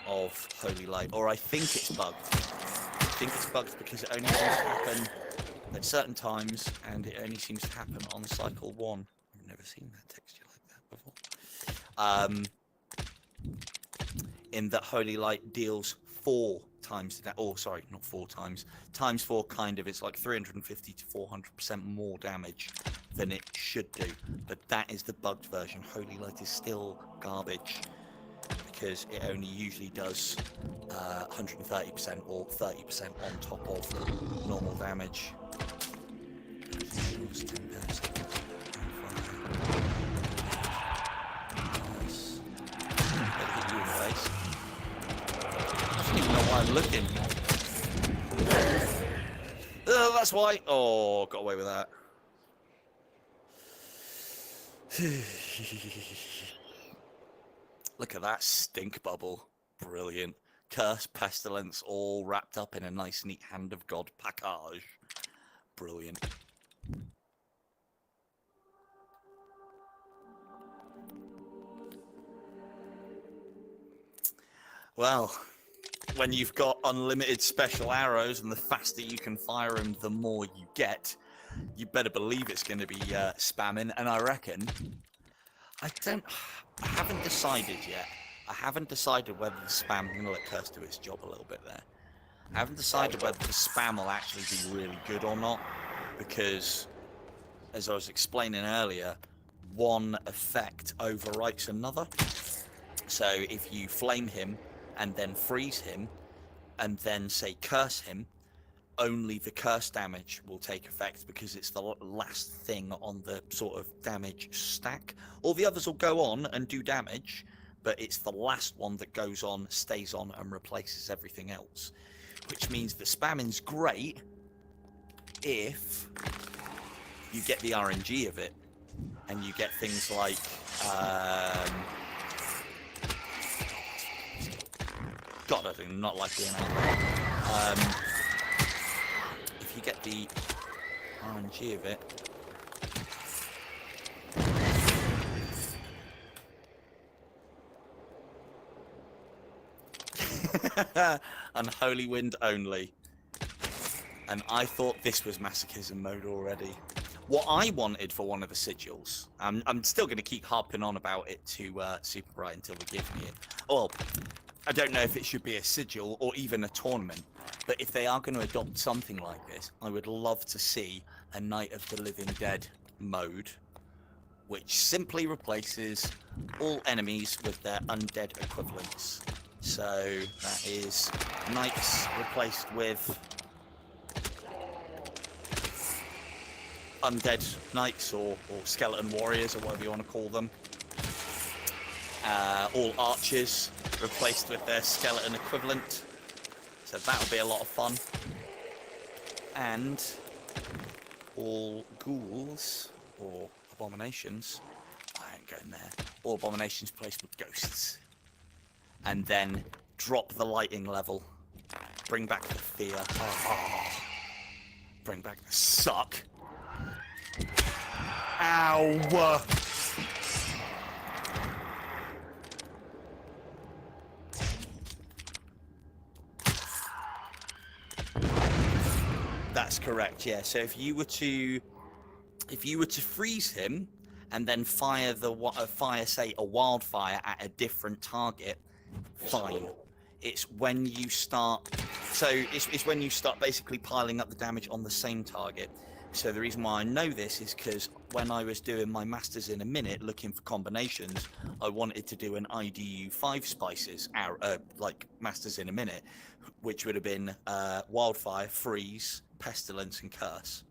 of Holy Light, or I think it's bugged. I think it's bugged because it only seems to happen at certain times, and it only seems to happen on cycle 1. I've never seen that texture like that before. In that Holy Light deals 4 times that. Oh, sorry, not 4 times. Times 4 kind of. It's like 350 to 400% more damage than it should do. But that is the bugged version. Holy Light is still garbage because it only usually does 130% or 30% on top of normal damage. I don't even know why I'm looking. That's why. Oh, got away with that. Look at that stink bubble. Brilliant. Curse, pestilence, all wrapped up in a nice, neat Hand of God package. Brilliant. Well, when you've got unlimited special arrows and the faster you can fire them, the more you get, you better believe it's going to be spamming. And I reckon, I haven't decided yet. I haven't decided whether the spam, I'm going to let Curse do its job a little bit there. I haven't decided whether the spam will actually be really good or not, because, as I was explaining earlier, one effect overwrites another. So if you flame him and then freeze him and then say curse him, only the curse damage will take effect because it's the last thing on the sort of damage stack. All the others will go on and do damage, but it's the last one that goes on, stays on, and replaces everything else. Which means that spamming's great if you get the RNG of it, and you get things like God, I do not like being angry. If you get the RNG of it, Unholy Wind only. And I thought this was masochism mode already. What I wanted for one of the sigils, I'm still going to keep harping on about it to Super Bright until they give me it. Well, I don't know if it should be a sigil or even a tournament, but if they are going to adopt something like this, I would love to see a Night of the Living Dead mode, which simply replaces all enemies with their undead equivalents. So that is knights replaced with undead knights or skeleton warriors, or whatever you want to call them. All archers replaced with their skeleton equivalent. So that'll be a lot of fun. And all ghouls or abominations, I ain't going there, all abominations placed with ghosts. And then drop the lighting level. Bring back the fear. Bring back the suck. Ow! That's correct, yeah. So if you were to freeze him and then fire say a wildfire at a different target, fine. It's when you start it's when you start basically piling up the damage on the same target. So the reason why I know this is because when I was doing my Masters in a Minute looking for combinations, I wanted to do an IDU 5 spices, like Masters in a Minute, which would have been Wildfire, Freeze, Pestilence, and Curse.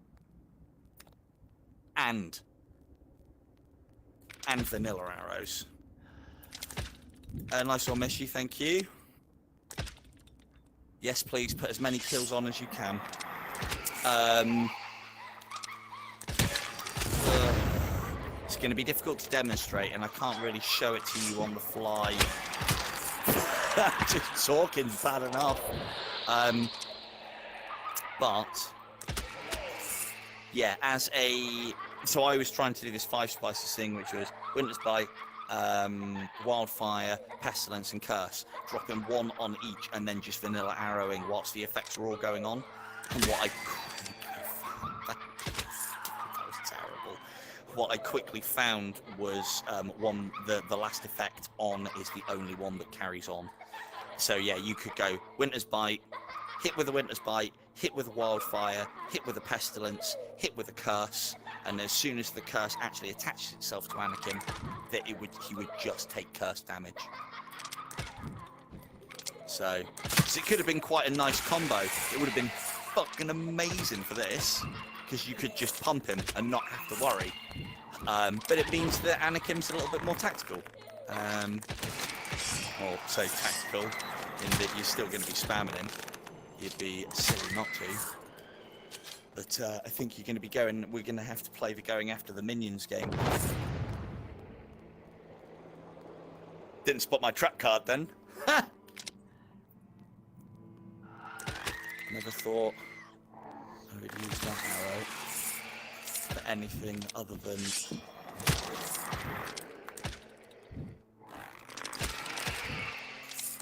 And Vanilla Arrows. Nice one, Mishy, thank you. Yes, please, put as many kills on as you can. It's going to be difficult to demonstrate, and I can't really show it to you on the fly. Just talking's bad enough. But yeah, so I was trying to do this 5 spices thing, which was Winter's Bite, Wildfire, Pestilence, and Curse, dropping 1 on each, and then just vanilla arrowing whilst the effects were all going on. And what I that was terrible. What I quickly found was the last effect on is the only one that carries on. So yeah, you could go Winter's Bite, hit with a Winter's Bite, hit with a Wildfire, hit with a Pestilence, hit with a Curse, and as soon as the Curse actually attaches itself to Anakin, that he would just take Curse damage. So it could have been quite a nice combo. It would have been fucking amazing for this, because you could just pump him and not have to worry. But it means that Anakin's a little bit more tactical. Or say tactical, in that you're still going to be spamming him. You'd be silly not to. But I think you're going to be going. We're going to have to play the going after the minions game. Didn't spot my trap card then. Ha! Never thought I would use that arrow for anything other than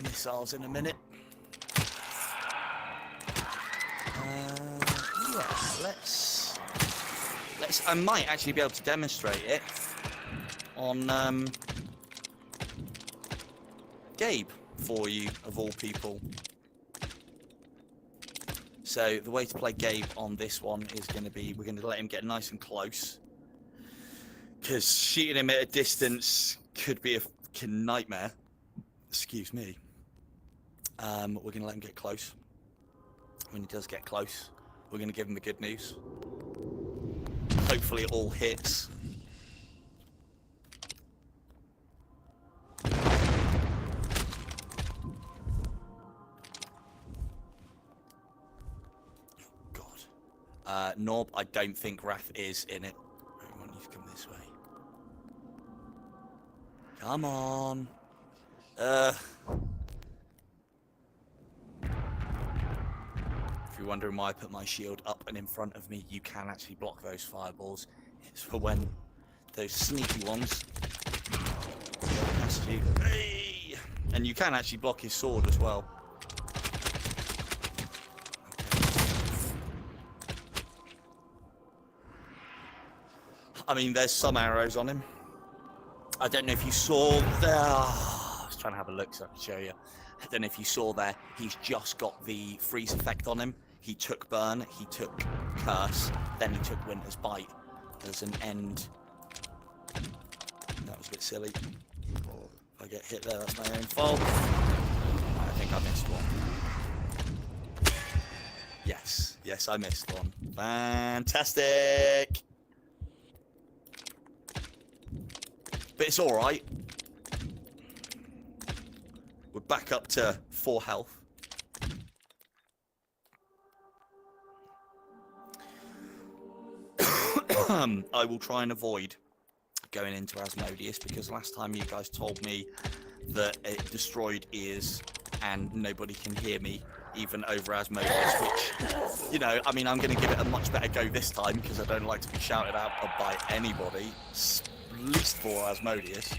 missiles in a minute. Yeah, let's. I might actually be able to demonstrate it on Gabe for you, of all people. So the way to play Gabe on this one is going to be, we're going to let him get nice and close, because shooting him at a distance could be a fucking nightmare. Excuse me. We're going to let him get close. When he does get close, we're going to give him the good news. Hopefully it all hits. Norb, I don't think Wrath is in it. I want you to come this way. Come on. If you're wondering why I put my shield up and in front of me, you can actually block those fireballs. It's for when those sneaky ones go past you. Hey! And you can actually block his sword as well. I mean, there's some arrows on him. I don't know if you saw there. I was trying to have a look so I could show you. I don't know if you saw there. He's just got the freeze effect on him. He took burn, he took curse, then he took winter's bite. There's an end. That was a bit silly. If I get hit there, that's my own fault. I think I missed one. Yes, I missed one. Fantastic. But it's all right. We're back up to 4 health. I will try and avoid going into Asmodeus, because last time you guys told me that it destroyed ears and nobody can hear me even over Asmodeus, which, you know, I mean, I'm going to give it a much better go this time, because I don't like to be shouted out by anybody, at least for Asmodeus.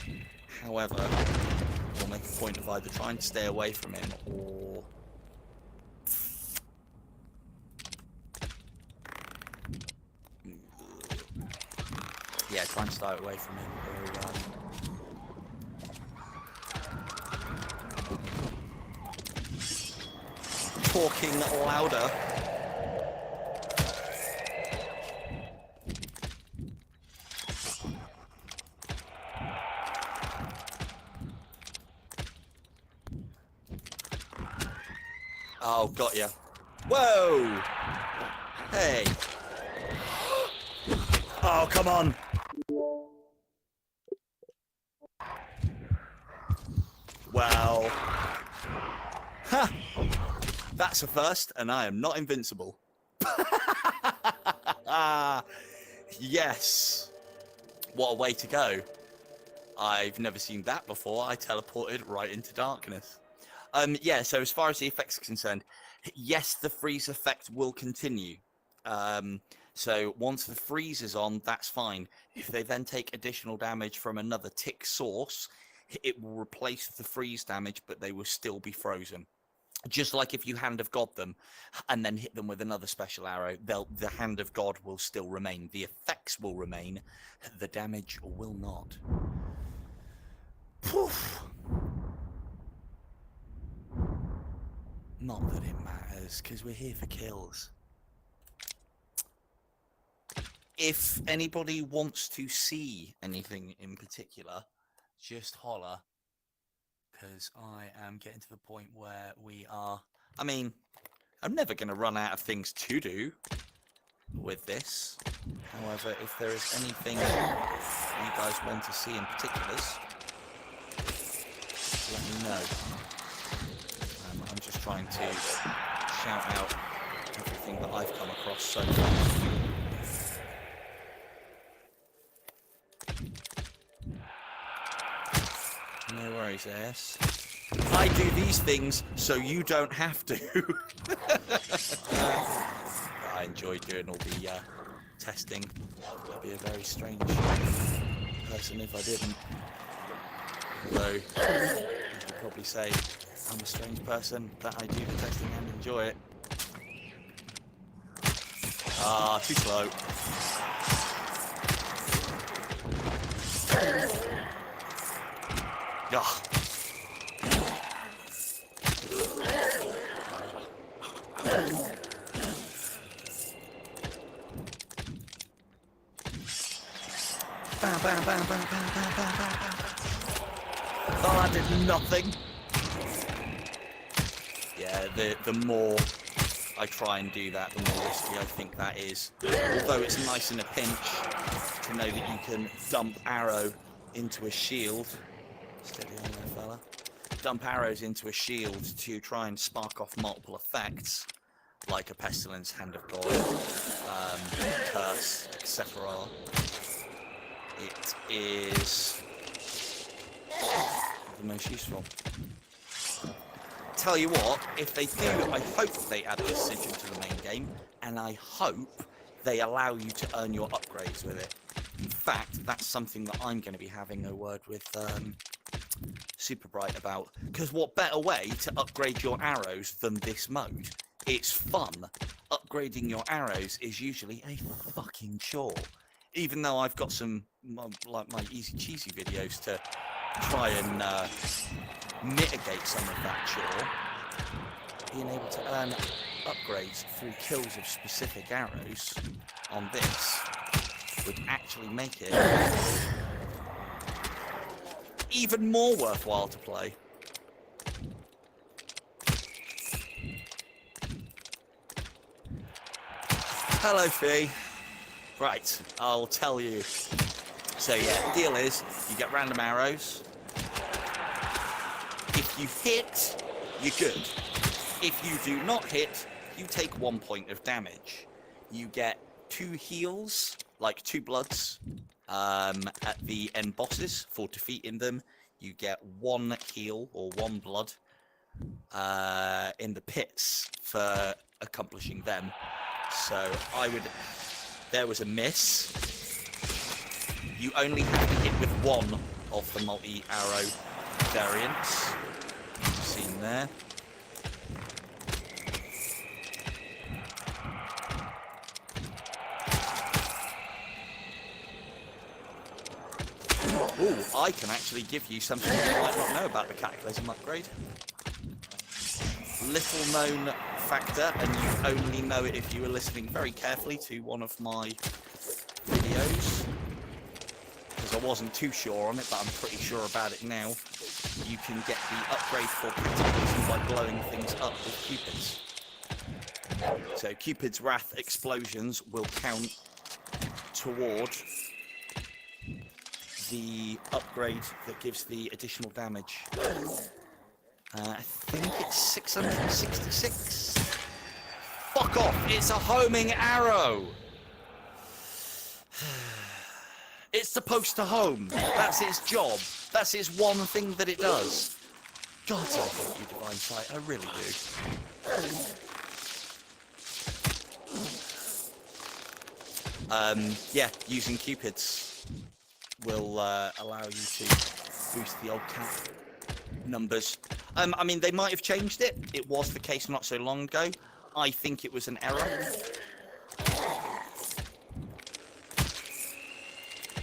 However, we'll make a point of either trying to stay away from him or yeah, try and stay away from him. Talking louder. Oh, got ya. Whoa! Hey! Oh, come on! Well... Ha! That's a first, and I am not invincible. Yes! What a way to go. I've never seen that before. I teleported right into darkness. Yeah, so as far as the effects are concerned, yes, the freeze effect will continue. So once the freeze is on, that's fine. If they then take additional damage from another tick source, it will replace the freeze damage, but they will still be frozen. Just like if you Hand of God them and then hit them with another special arrow, the Hand of God will still remain. The effects will remain. The damage will not. Poof. Not that it matters, because we're here for kills. If anybody wants to see anything in particular, just holler. Because I am getting to the point where we are... I mean, I'm never going to run out of things to do with this. However, if there is anything you guys want to see in particulars, let me know. I'm just trying to shout out everything that I've come across so far. No worries, AS. I do these things so you don't have to. I enjoy doing all the testing. I'd be a very strange person if I didn't. Although, you could probably say I'm a strange person that I do the testing and enjoy it. Ah, too slow. Ah. Bam, bam, bam, bam, bam, bam, bam, bam, bam. Oh, that did nothing. Yeah, the more I try and do that, the more risky I think that is. Although it's nice in a pinch to know that you can dump arrow into a shield. Steady on there, fella. Dump arrows into a shield to try and spark off multiple effects, like a pestilence, hand of God, curse, etc. It is the most useful. Tell you what, if they do, I hope they add this sigil to the main game, and I hope they allow you to earn your upgrades with it. In fact, that's something that I'm going to be having a word with Super Bright about. Because what better way to upgrade your arrows than this mode? It's fun. Upgrading your arrows is usually a fucking chore. Even though I've got some, like my easy cheesy videos to try and mitigate some of that chore, being able to earn upgrades through kills of specific arrows on this would actually make it even more worthwhile to play. Hello, Fee. Right, I'll tell you. So yeah, the deal is, you get random arrows. If you hit, you're good. If you do not hit, you take 1 point of damage. You get 2 heals, like 2 bloods, at the end bosses for defeating them. You get 1 heal, or 1 blood, in the pits for accomplishing them. So there was a miss. You only have to hit with 1 of the multi-arrow variants. Seen there. Ooh, I can actually give you something you might not know about the Cataclysm upgrade. Little known factor, and you only know it if you were listening very carefully to one of my videos. Because I wasn't too sure on it, but I'm pretty sure about it now. You can get the upgrade for Cataclysm by blowing things up with Cupids. So Cupid's Wrath explosions will count toward the upgrade that gives the additional damage. I think it's 666. Fuck off! It's a homing arrow! It's supposed to home. That's its job. That's its one thing that it does. God, I hate you, Divine Sight. I really do. Yeah, using Cupids will allow you to boost the old cap numbers. I mean, they might have changed it. It was the case not so long ago. I think it was an error.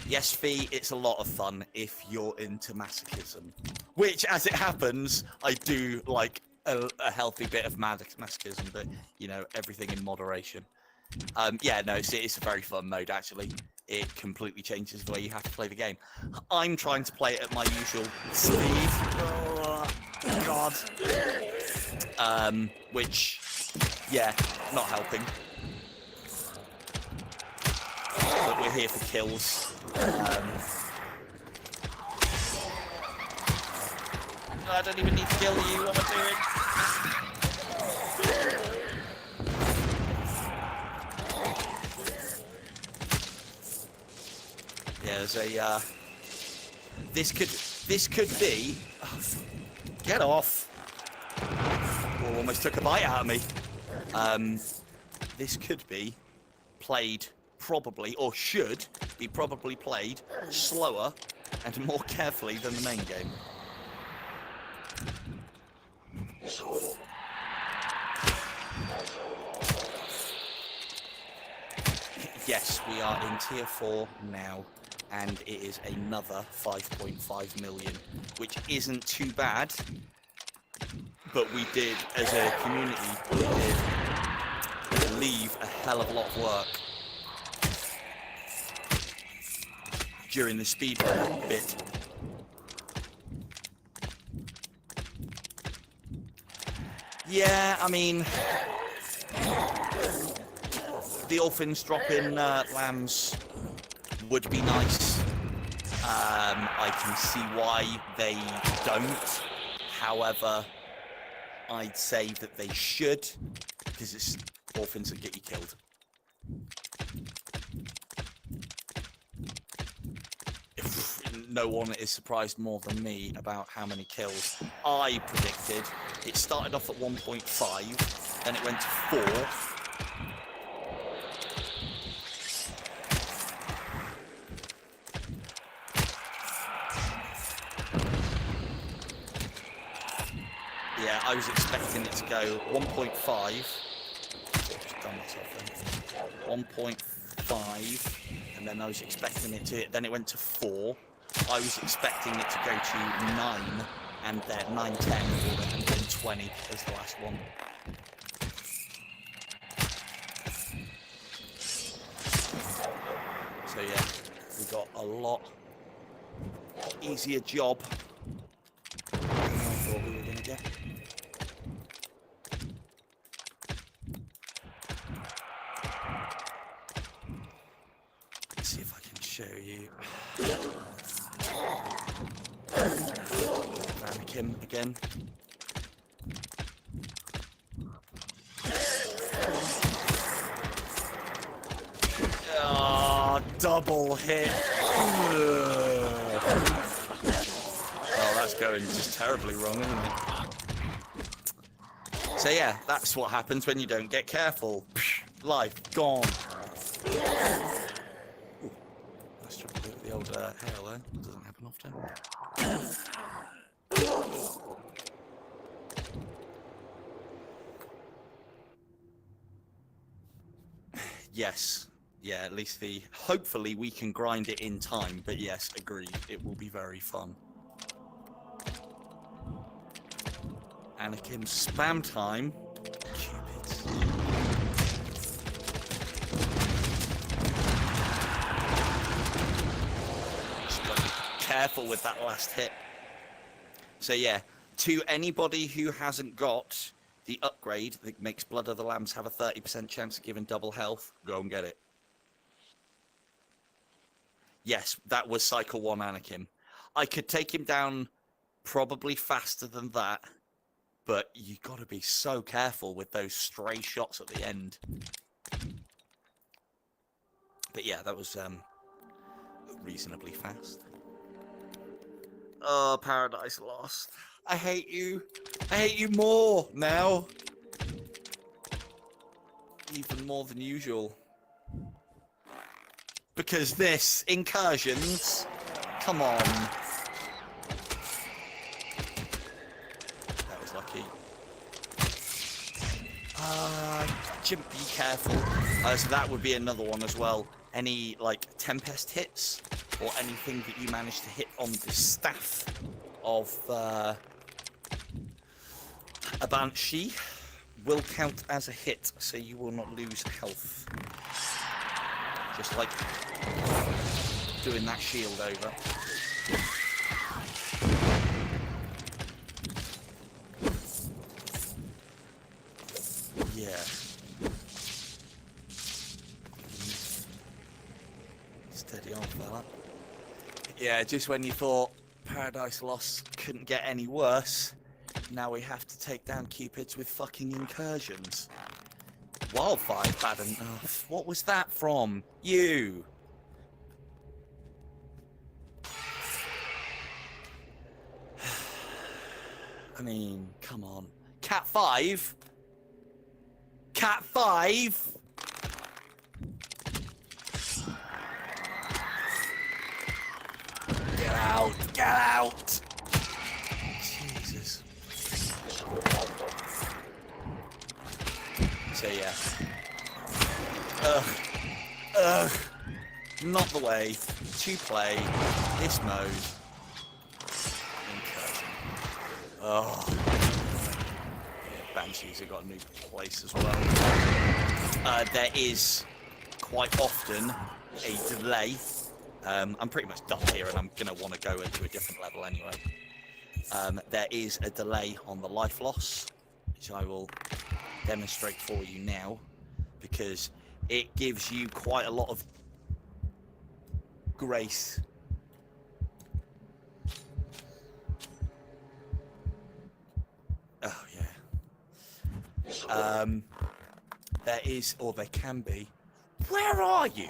Yes, Fee, it's a lot of fun if you're into masochism. Which, as it happens, I do like a healthy bit of masochism, but, you know, everything in moderation. Yeah, no, it's a very fun mode, actually. It completely changes the way you have to play the game. I'm trying to play it at my usual speed. Oh, God. Which, yeah, not helping. But we're here for kills. I don't even need to kill you. What am I doing? there's a this could be get off. Oh, almost took a bite out of me. This could be played probably, or should be probably played slower and more carefully than the main game. Yes, we are in tier 4 now, and it is another 5.5 million, which isn't too bad, but we did, as a community, we did leave a hell of a lot of work during the speedrun bit. Yeah, I mean, the orphans dropping lambs would be nice. I can see why they don't. However, I'd say that they should, because it's orphans that get you killed. No one is surprised more than me about how many kills I predicted. It started off at 1.5, then it went to 4. Yeah, I was expecting it to go 1.5. Just done myself then. 1.5, and then I was expecting it to. Then it went to 4. I was expecting it to go to 9, and then 9, 10, and then 20 as the last one. So yeah, we got a lot easier job than I thought we were going to get. Let's see if I can show you. Him again. Oh, double hit. Oh, that's going just terribly wrong, isn't it? So yeah, that's what happens when you don't get careful. Life gone. Ooh, let's try to do the old hail there. Doesn't happen often. Yes. Yeah, at least hopefully we can grind it in time, but yes, agreed, it will be very fun. Anakin spam time. Cupids. Just gotta be careful with that last hit. So yeah, to anybody who hasn't got the upgrade that makes Blood of the Lambs have a 30% chance of giving double health, go and get it. Yes, that was Cycle 1 Anakin. I could take him down probably faster than that, but you got to be so careful with those stray shots at the end. But yeah, that was reasonably fast. Oh, Paradise Lost. I hate you. I hate you more now. Even more than usual. Because this, incursions, come on. That was lucky. Just be careful. So that would be another one as well. Any, like, Tempest hits, or anything that you manage to hit on the staff of a Banshee will count as a hit, so you will not lose health. Just like doing that shield over. Yeah. Steady on, fella. Yeah, just when you thought Paradise Lost couldn't get any worse, now we have to take down Cupids with fucking incursions. Wildfire pattern. Oh, what was that from? You. I mean, come on. Cat 5? Cat 5? Get out! Get out! Jesus. So yeah. Ugh. Not the way to play this mode. Oh. Yeah, Banshees have got a new place as well. There is quite often a delay. I'm pretty much done here and I'm going to want to go into a different level anyway. There is a delay on the life loss, which I will demonstrate for you now, because it gives you quite a lot of grace. Oh yeah. There is, or there can be. Where are you?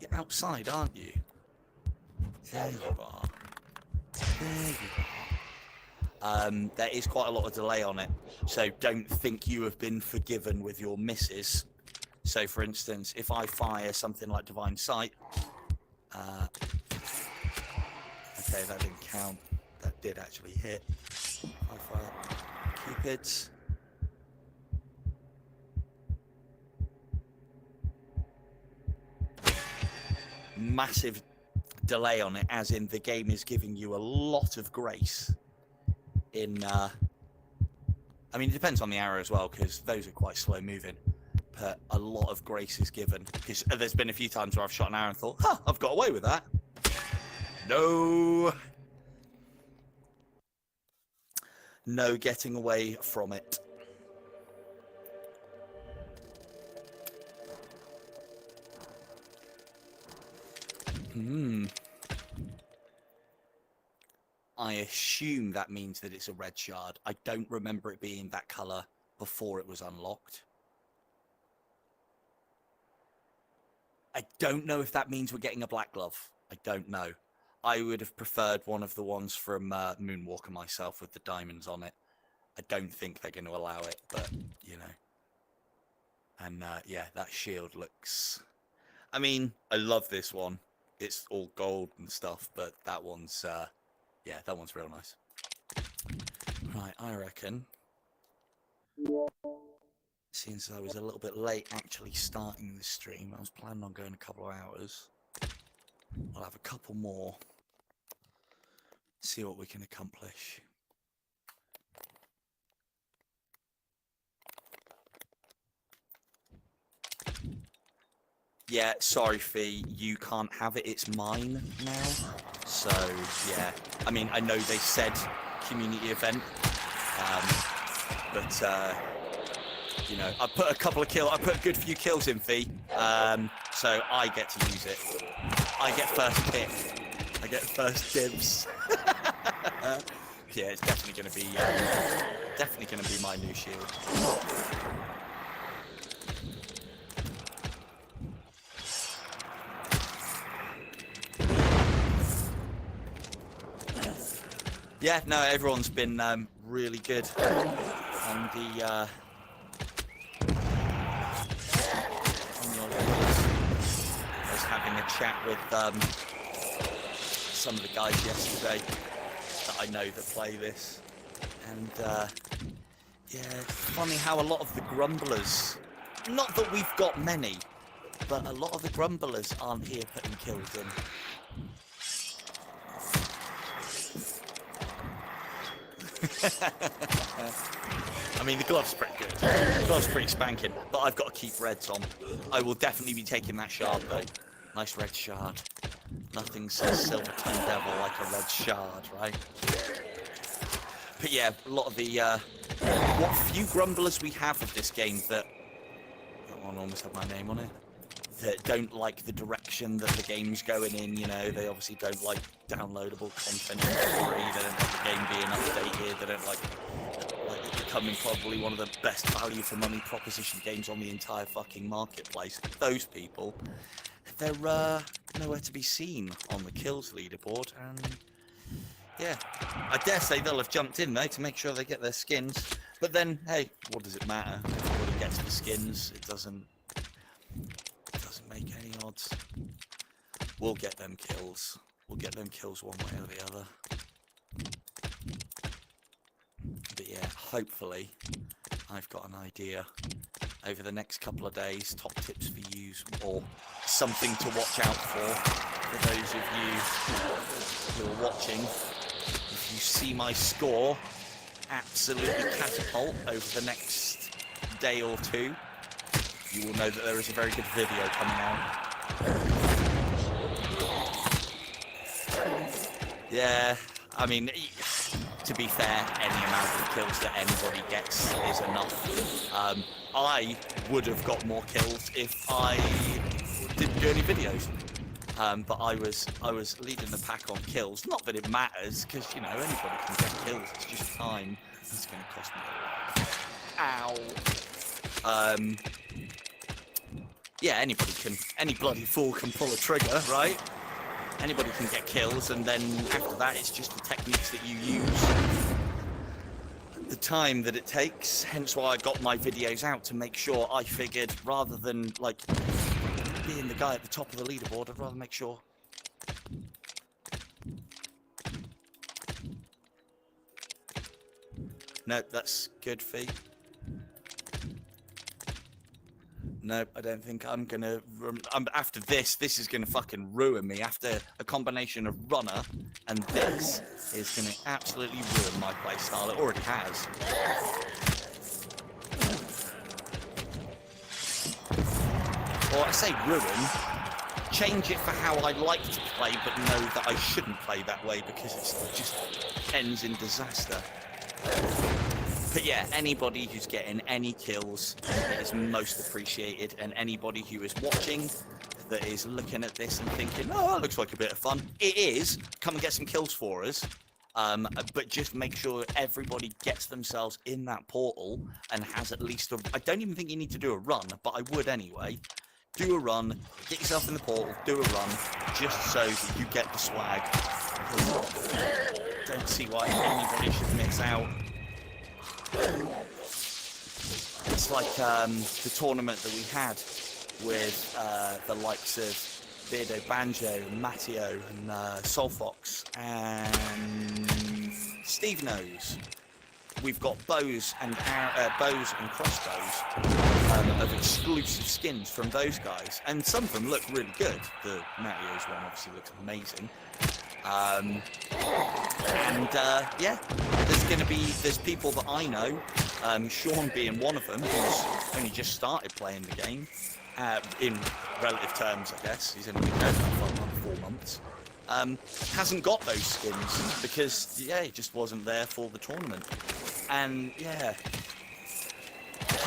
You're outside, aren't you? There you are. There you are. There is quite a lot of delay on it, so don't think you have been forgiven with your misses. So, for instance, if I fire something like Divine Sight, okay, that didn't count. That did actually hit. I fire Cupids. Massive delay on it, as in the game is giving you a lot of grace in I mean, it depends on the arrow as well, because those are quite slow moving, but a lot of grace is given, because there's been a few times where I've shot an arrow and thought, huh, I've got away with that. No getting away from it. I assume that means that it's a red shard. I don't remember it being that colour before it was unlocked. I don't know if that means we're getting a black glove. I don't know. I would have preferred one of the ones from Moonwalker myself with the diamonds on it. I don't think they're going to allow it, but, you know. And, yeah, that shield looks... I mean, I love this one. It's all gold and stuff, but that one's... yeah, that one's real nice. Right, I reckon... Since I was a little bit late actually starting the stream, I was planning on going a couple of hours. I'll have a couple more. See what we can accomplish. Yeah, sorry, Fee, you can't have it. It's mine now. So, yeah. I mean, I know they said community event, but, you know, I put a good few kills in, Fee, so I get to use it. I get first pick. I get first dibs. Yeah, it's definitely going to be my new shield. Yeah, no, everyone's been really good on the I was having a chat with some of the guys yesterday that I know that play this, and yeah, it's funny how a lot of the grumblers, not that we've got many, but a lot of the grumblers aren't here putting kills in. I mean, the glove's pretty good. The glove's pretty spanking, but I've got to keep reds on. I will definitely be taking that shard, though. Nice red shard. Nothing says Silver Tongue Devil like a red shard, right? But yeah, a lot of the... what few grumblers we have of this game that... That one almost had my name on it. That don't like the direction that the game's going in, you know, they obviously don't like downloadable content for free, they don't like the game being updated, they don't like it becoming probably one of the best value for money proposition games on the entire fucking marketplace. Those people, they're nowhere to be seen on the kills leaderboard, and Yeah, I dare say they'll have jumped in though to make sure they get their skins. But then, hey, what does it matter? Everybody gets the skins. It doesn't make any odds. We'll get them kills. We'll get them kills one way or the other. But yeah, hopefully I've got an idea over the next couple of days, top tips for you, or something to watch out for those of you who are watching. If you see my score absolutely catapult over the next day or two, you will know that there is a very good video coming out. Yeah, I mean, to be fair, any amount of kills that anybody gets is enough. I would have got more kills if I didn't do any videos. But I was leading the pack on kills. Not that it matters, because you know anybody can get kills. It's just time. It's going to cost me a lot. Ow. Yeah, any bloody fool can pull a trigger, right? Anybody can get kills, and then after that, it's just the techniques that you use, the time that it takes. Hence why I got my videos out, to make sure I figured, rather than like being the guy at the top of the leaderboard, I'd rather make sure. Nope, that's good feet. Nope, I don't think I'm gonna. After this is gonna fucking ruin me. After a combination of runner and this is gonna absolutely ruin my playstyle. It already has. Or I say ruin, change it for how I like to play, but know that I shouldn't play that way because it just ends in disaster. But yeah, anybody who's getting any kills is most appreciated, and anybody who is watching that is looking at this and thinking, oh, that looks like a bit of fun. It is. Come and get some kills for us. But just make sure everybody gets themselves in that portal and has at least a... I don't even think you need to do a run, but I would anyway. Do a run, get yourself in the portal, do a run, just so that you get the swag. Don't see why anybody should miss out. It's like the tournament that we had with the likes of Beardo Banjo, Matteo, and Solfox, and Steve Knows. We've got bows and crossbows of exclusive skins from those guys, and some of them look really good. The Matteo's one obviously looks amazing. Yeah, there's people that I know, Sean being one of them, who's only just started playing the game, in relative terms, I guess. He's only been there for 4 months. Hasn't got those skins because, yeah, he just wasn't there for the tournament. And, yeah,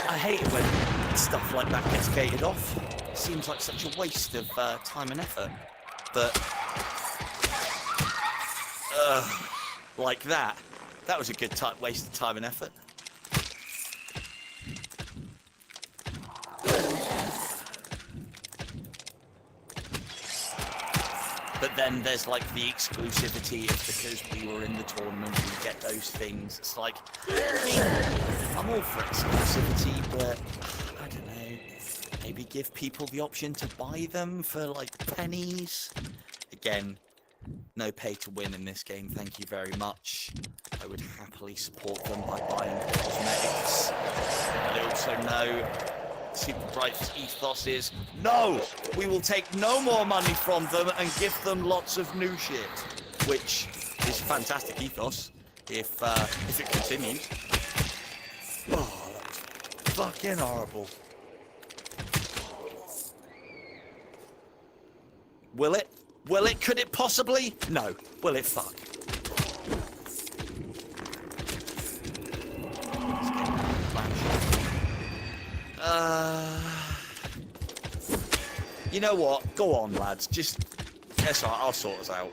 I hate it when stuff like that gets gated off. It seems like such a waste of time and effort. But... like that was a good waste of time and effort. But then there's like the exclusivity of, because we were in the tournament, we get those things. It's like, I mean, I'm all for exclusivity, but I don't know, maybe give people the option to buy them for like pennies. Again, no pay to win in this game, thank you very much. I would happily support them by buying cosmetics. But I also know Super Bright's ethos is, no! We will take no more money from them and give them lots of new shit. Which is fantastic ethos, if it continues. Oh, that's fucking horrible. Will it? Will it? Could it possibly? No. Will it? Fuck. You know what? Go on, lads. Just... Yes, I'll sort us out.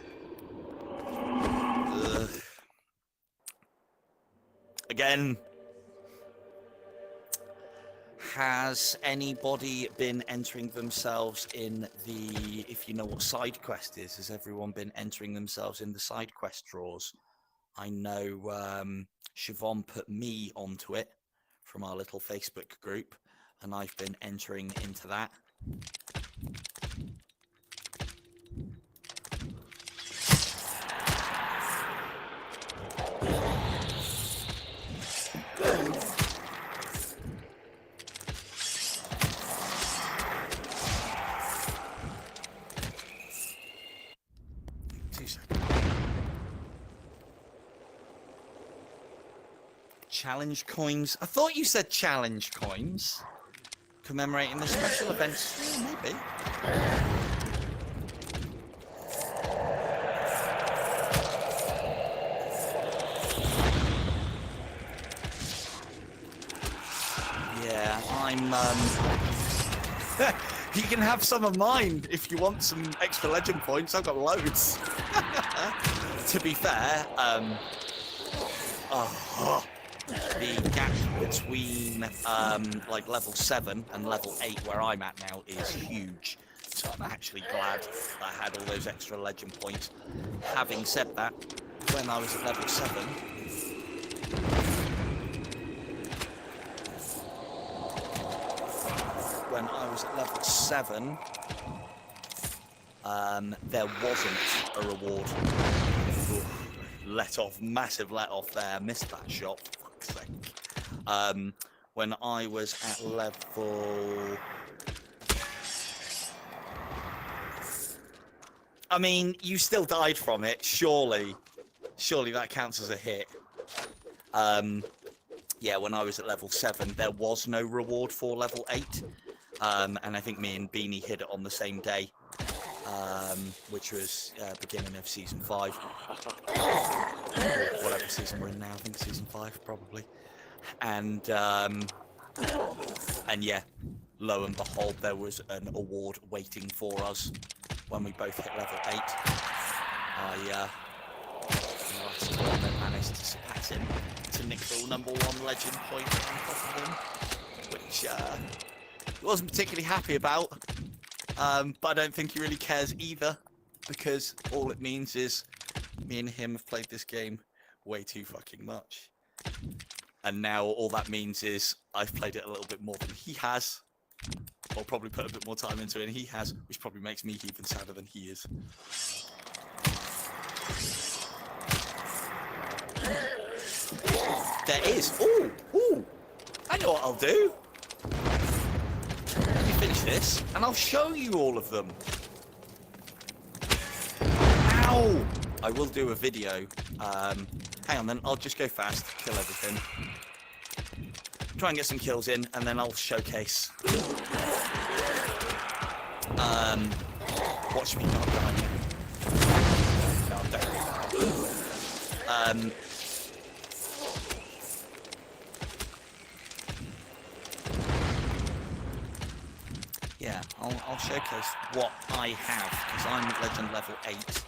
Again... Has anybody been entering themselves in the, if you know what side quest is, has everyone been entering themselves in the side quest draws I know Siobhan put me onto it from our little Facebook group, and I've been entering into that. Challenge coins. I thought you said challenge coins. Commemorating the special events. Yeah, maybe. Yeah, I'm you can have some of mine if you want some extra legend points. I've got loads. To be fair, the gap between like level 7 and level 8 where I'm at now is huge. So I'm actually glad I had all those extra legend points. Having said that, when I was at level 7, there wasn't a reward. Massive let off there. Missed that shot, for fuck's sake. When I was at level... I mean, you still died from it, surely. Surely that counts as a hit. Yeah, when I was at level 7, there was no reward for level 8. And I think me and Beanie hit it on the same day. Which was beginning of season 5, or whatever season we're in now. I think season 5 probably. And yeah, lo and behold, there was an award waiting for us when we both hit level 8. I last tournament managed to surpass him to nick the number 1 legend point on top of him, which he wasn't particularly happy about. But I don't think he really cares either, because all it means is me and him have played this game way too fucking much. And now all that means is I've played it a little bit more than he has, or probably put a bit more time into it than he has, which probably makes me even sadder than he is. There is. Ooh, ooh. I know what I'll do. Let me finish this, and I'll show you all of them. Ow! I will do a video. Hang on then, I'll just go fast, kill everything. Try and get some kills in, and then I'll showcase. Watch me not die. No, don't. Yeah, I'll showcase what I have, because I'm legend level 8.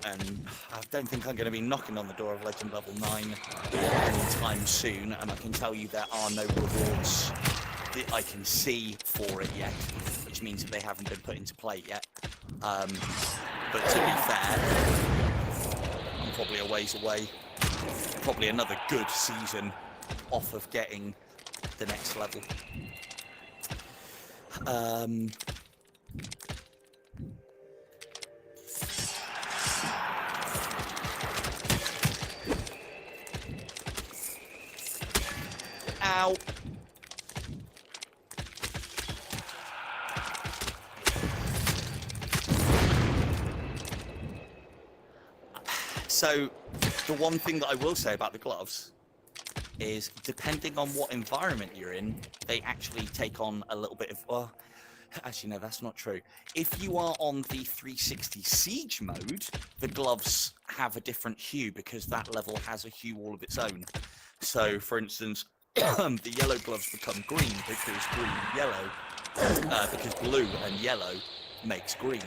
And I don't think I'm going to be knocking on the door of legend level 9 anytime soon, and I can tell you there are no rewards that I can see for it yet, which means that they haven't been put into play yet. But to be fair, I'm probably a ways away. Probably another good season off of getting the next level. Ow. So, the one thing that I will say about the gloves is, depending on what environment you're in, they actually take on a little bit of... Well, actually, no, that's not true. If you are on the 360 Siege mode, the gloves have a different hue, because that level has a hue all of its own. So, for instance, the yellow gloves become green because blue and yellow makes green.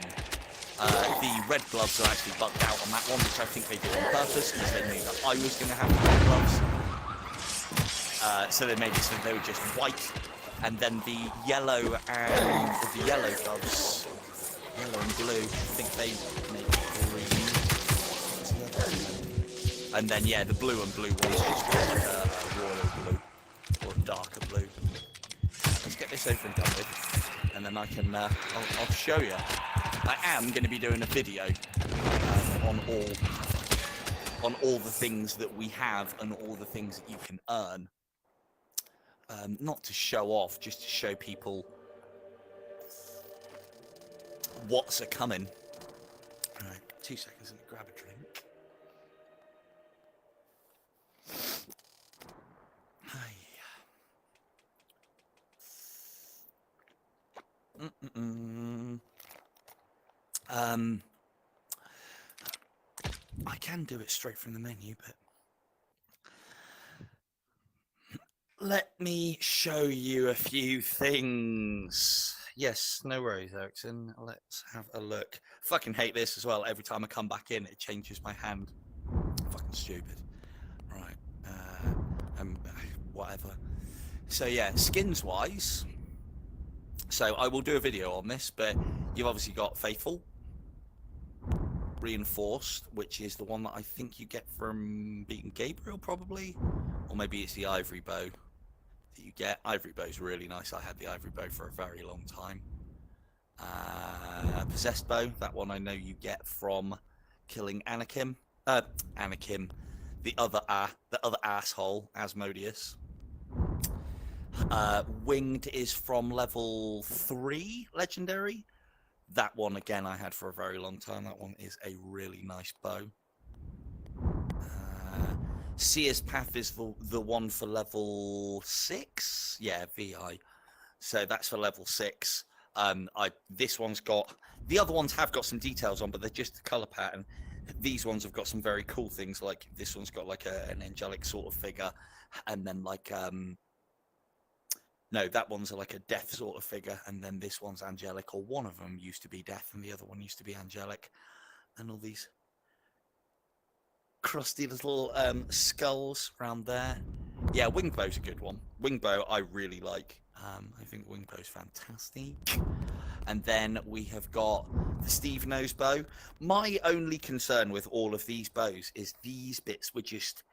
The red gloves are actually bugged out on that one, which I think they did on purpose, because they knew that I was going to have the red gloves. So they made it so they were just white, and then the yellow gloves, yellow and blue, I think they make green. And then, yeah, the blue and blue one's just got like a royal blue or a darker blue. Let's get this over and done with, and then I can, I'll show you. I am going to be doing a video on all the things that we have and all the things that you can earn. Not to show off, just to show people what's a-coming. All right, 2 seconds, let me grab a drink. I can do it straight from the menu, but let me show you a few things. Yes, no worries, Ericsson. Let's have a look. Fucking hate this as well. Every time I come back in, it changes my hand. Fucking stupid. Right. Whatever. So yeah, skins wise. So I will do a video on this, but you've obviously got Faithful, Reinforced, which is the one that I think you get from beating Gabriel, probably, or maybe it's the Ivory Bow that you get. Ivory Bow's really nice. I had the Ivory Bow for a very long time. Possessed Bow, that one I know you get from killing Anakim, the other asshole, Asmodeus. Winged is from level 3 legendary. That one again I had for a very long time. That one is a really nice bow. Seer's Path is the one for level 6. Yeah, VI. So that's for level 6. This one's got, the other ones have got some details on, but they're just the color pattern. These ones have got some very cool things, like this one's got like an angelic sort of figure, and then like no, that one's like a death sort of figure, and then this one's angelic, or one of them used to be death and the other one used to be angelic, and all these crusty little skulls around there. Yeah, Wingbow's a good one. Wingbow I really like. I think Wingbow's fantastic. And then we have got the Steve Nose bow. My only concern with all of these bows is these bits were just,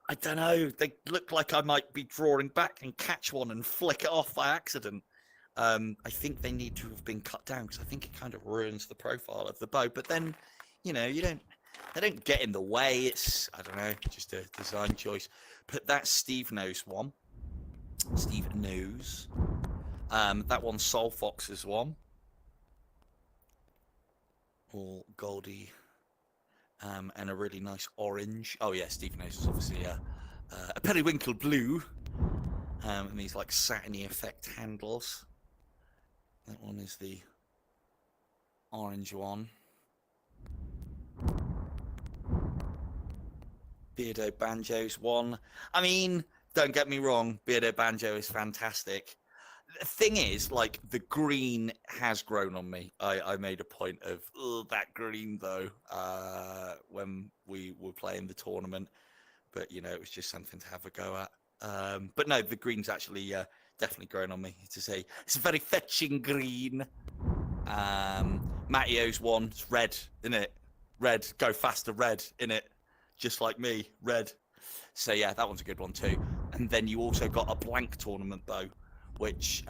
I don't know, they look like I might be drawing back and catch one and flick it off by accident. I think they need to have been cut down, because I think it kind of ruins the profile of the bow. But then, you know, they don't get in the way. It's, I don't know, just a design choice. But that's Steve Nose one. Steve Nose. That one's Soul Fox's one. All goldy. And a really nice orange. Oh yeah, Steve Nose is obviously a periwinkle blue. And these like satiny effect handles. That one is the orange one. Beardo Banjo's one. I mean, don't get me wrong, Beardo Banjo is fantastic. The thing is, like, the green has grown on me. I made a point of, that green, though, when we were playing the tournament. But, you know, it was just something to have a go at. But no, the green's actually definitely grown on me. It's a very fetching green. Mattio's one, it's red, innit? Red, go faster, red, innit? Just like me, red. So, yeah, that one's a good one, too. And then you also got a blank tournament bow, which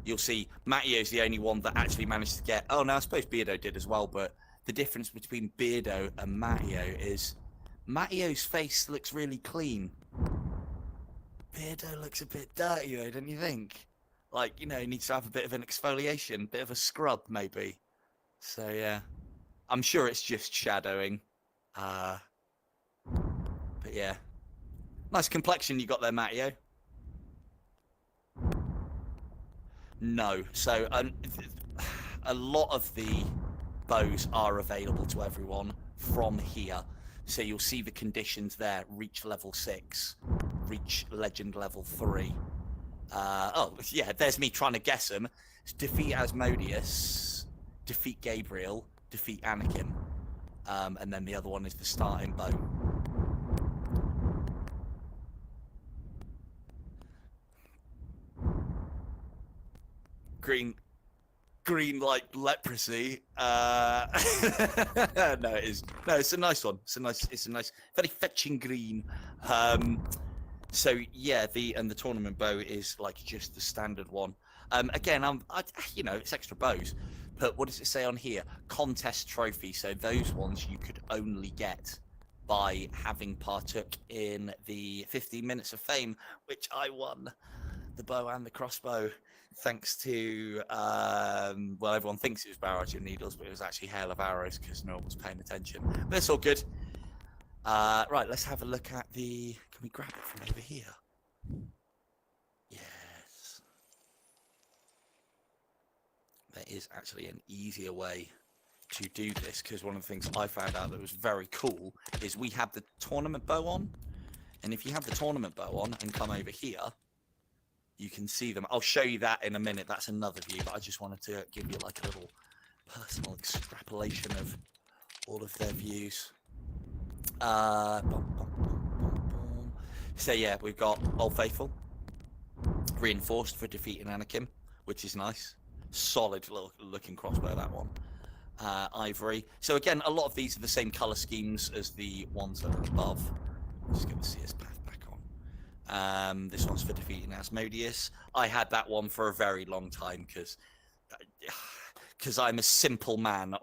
you'll see Mattio's the only one that actually managed to get. Oh no, I suppose Beardo did as well, but the difference between Beardo and Mattio is Mattio's face looks really clean. Beardo looks a bit dirty though, don't you think? Like, you know, he needs to have a bit of an exfoliation, bit of a scrub maybe. So yeah, I'm sure it's just shadowing. But yeah, nice complexion you got there, Mattio. No, so a lot of the bows are available to everyone from here. So you'll see the conditions there: reach level 6, reach legend level 3. Oh yeah, there's me trying to guess them. It's defeat Asmodeus, defeat Gabriel, defeat Anakim, and then the other one is the starting bow. Green green like leprosy. No, it is. No, it's a nice one. It's a nice, very fetching green. So yeah, the tournament bow is like just the standard one. Again, you know, it's extra bows, but what does it say on here? Contest trophy. So those ones you could only get by having partook in the 15 minutes of fame, which I won the bow and the crossbow, thanks to well, everyone thinks it was barrage of needles, but it was actually hail of arrows because no one was paying attention. But it's all good. Right, let's have a look at the. Can we grab it from over here? Yes. There is actually an easier way to do this, because one of the things I found out that was very cool is we have the tournament bow on, and if you have the tournament bow on and come over here, you can see them. I'll show you that in a minute. That's another view, but I just wanted to give you like a little personal extrapolation of all of their views. So yeah, we've got Old Faithful, reinforced for defeating Anakin, which is nice. Solid looking crossbow, that one. Ivory. So again, a lot of these are the same color schemes as the ones that are above. Just going to see his path back on. This one's for defeating Asmodeus. I had that one for a very long time because I'm a simple man,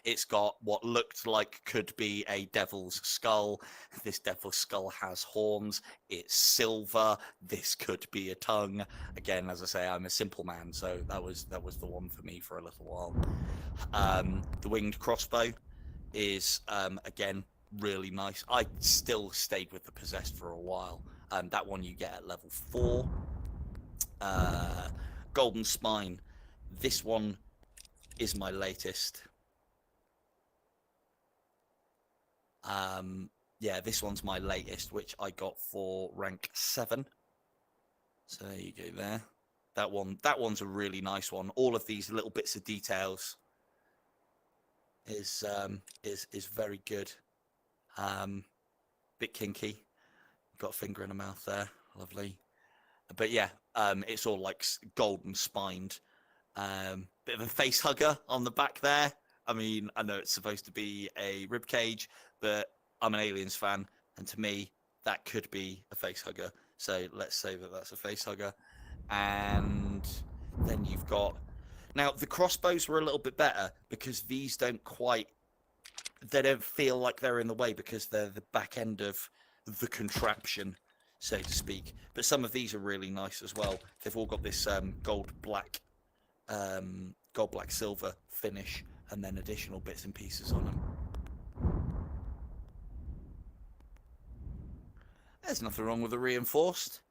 it's got what looked like could be a devil's skull. This devil's skull has horns. It's silver. This could be a tongue. Again, as I say, I'm a simple man, so that was the one for me for a little while. The winged crossbow is again really nice. I still stayed with the possessed for a while. That one you get at level 4. Golden spine. This one is my latest. Yeah, this one's my latest, which I got for rank 7. So there you go there. That one's a really nice one. All of these little bits of details is very good. Bit kinky. Got a finger in a mouth there. Lovely. But yeah, it's all like golden spined. Bit of a face hugger on the back there. I mean, I know it's supposed to be a rib cage, but I'm an Aliens fan, and to me, that could be a face hugger. So let's say that that's a face hugger. And then you've got... Now, the crossbows were a little bit better because these they don't feel like they're in the way because they're the back end of the contraption, so to speak. But some of these are really nice as well. They've all got this gold black silver finish, and then additional bits and pieces on them. There's nothing wrong with the reinforced.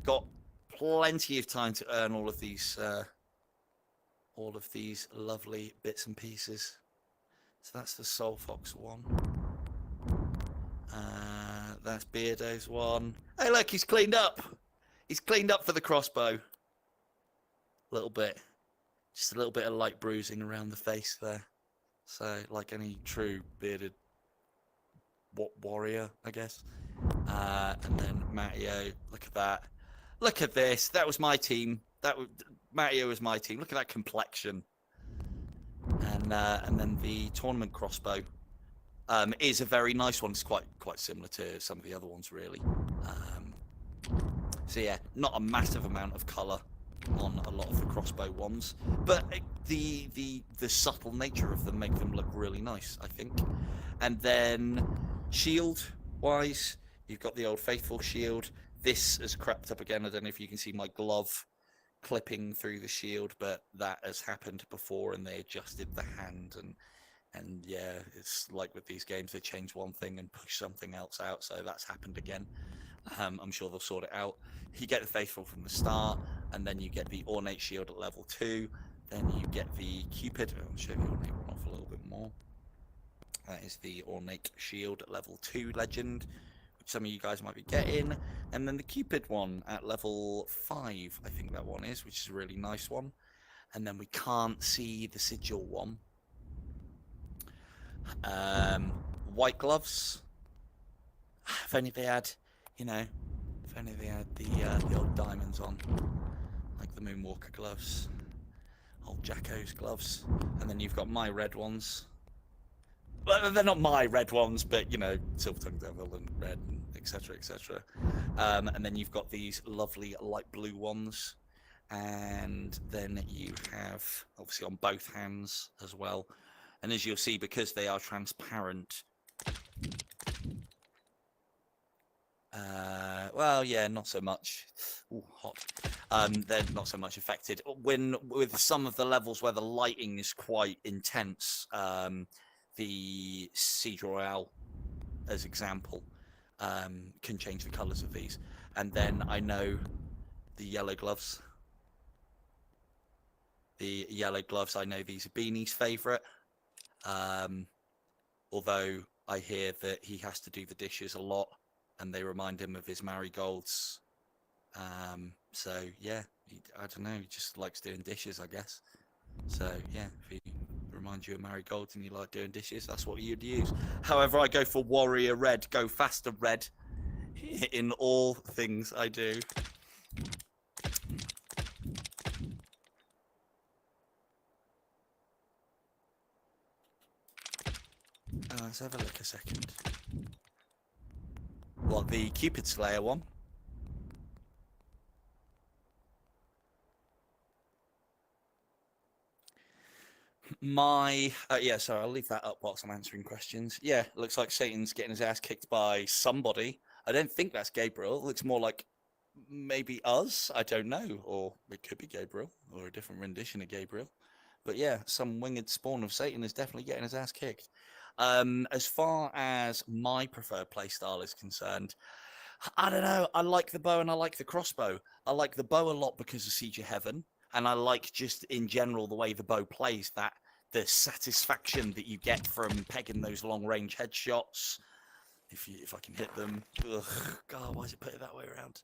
Got plenty of time to earn all of these lovely bits and pieces. So that's the Soul Fox one. That's Beardo's one. Hey, look, he's cleaned up. He's cleaned up for the crossbow. A little bit. Just a little bit of light bruising around the face there. So, like any true bearded warrior, I guess. And then Matteo, look at that. Look at this. That was my team. Matteo was my team. Look at that complexion. And then the tournament crossbow is a very nice one. It's quite similar to some of the other ones, really. So yeah, not a massive amount of colour on a lot of the crossbow ones, but the subtle nature of them make them look really nice, I think. And then shield wise, you've got the Old Faithful shield. This has crept up again. I don't know if you can see my glove clipping through the shield, but that has happened before, and they adjusted the hand, and yeah, it's like with these games, they change one thing and push something else out, so that's happened again. I'm sure they'll sort it out. You get the Faithful from the start, and then you get the Ornate Shield at level 2, then you get the Cupid. I'll show the Ornate one off a little bit more. That is the Ornate Shield at level 2 legend, which some of you guys might be getting. And then the Cupid one at level 5, I think that one is, which is a really nice one. And then we can't see the Sigil one. White gloves. If only they had, if only they had the old diamonds on, like the Moonwalker gloves. old Jacko's gloves, and then you've got my red ones. Well, they're not my red ones, but you know, Silver Tongue Devil and red, etc., etc. And then you've got these lovely light blue ones, and then you have obviously on both hands as well. And as you'll see, because they are transparent, well, yeah, not so much. Ooh, hot. They're not so much affected. When with some of the levels where the lighting is quite intense, the Siege Royale, as example, can change the colours of these. And then I know the yellow gloves. The yellow gloves, I know these are Beanie's favourite. Although I hear that he has to do the dishes a lot, and they remind him of his marigolds. So yeah, I don't know, he just likes doing dishes, I guess. So yeah, if he reminds you of marigolds and you like doing dishes, that's what you'd use. However, I go for Warrior Red, go faster red in all things I do. Let's have a look a second. What, the Cupid Slayer one? Yeah, sorry, I'll leave that up whilst I'm answering questions. Yeah, looks like Satan's getting his ass kicked by somebody. I don't think that's Gabriel. It looks more like maybe us. I don't know. Or it could be Gabriel, or a different rendition of Gabriel. But yeah, some winged spawn of Satan is definitely getting his ass kicked. As far as my preferred playstyle is concerned, I don't know. I like the bow and I like the crossbow. I like the bow a lot because of Siege of Heaven, and I like just in general the way the bow plays, that the satisfaction that you get from pegging those long range headshots. If I can hit them, ugh, God, why is it put it that way around?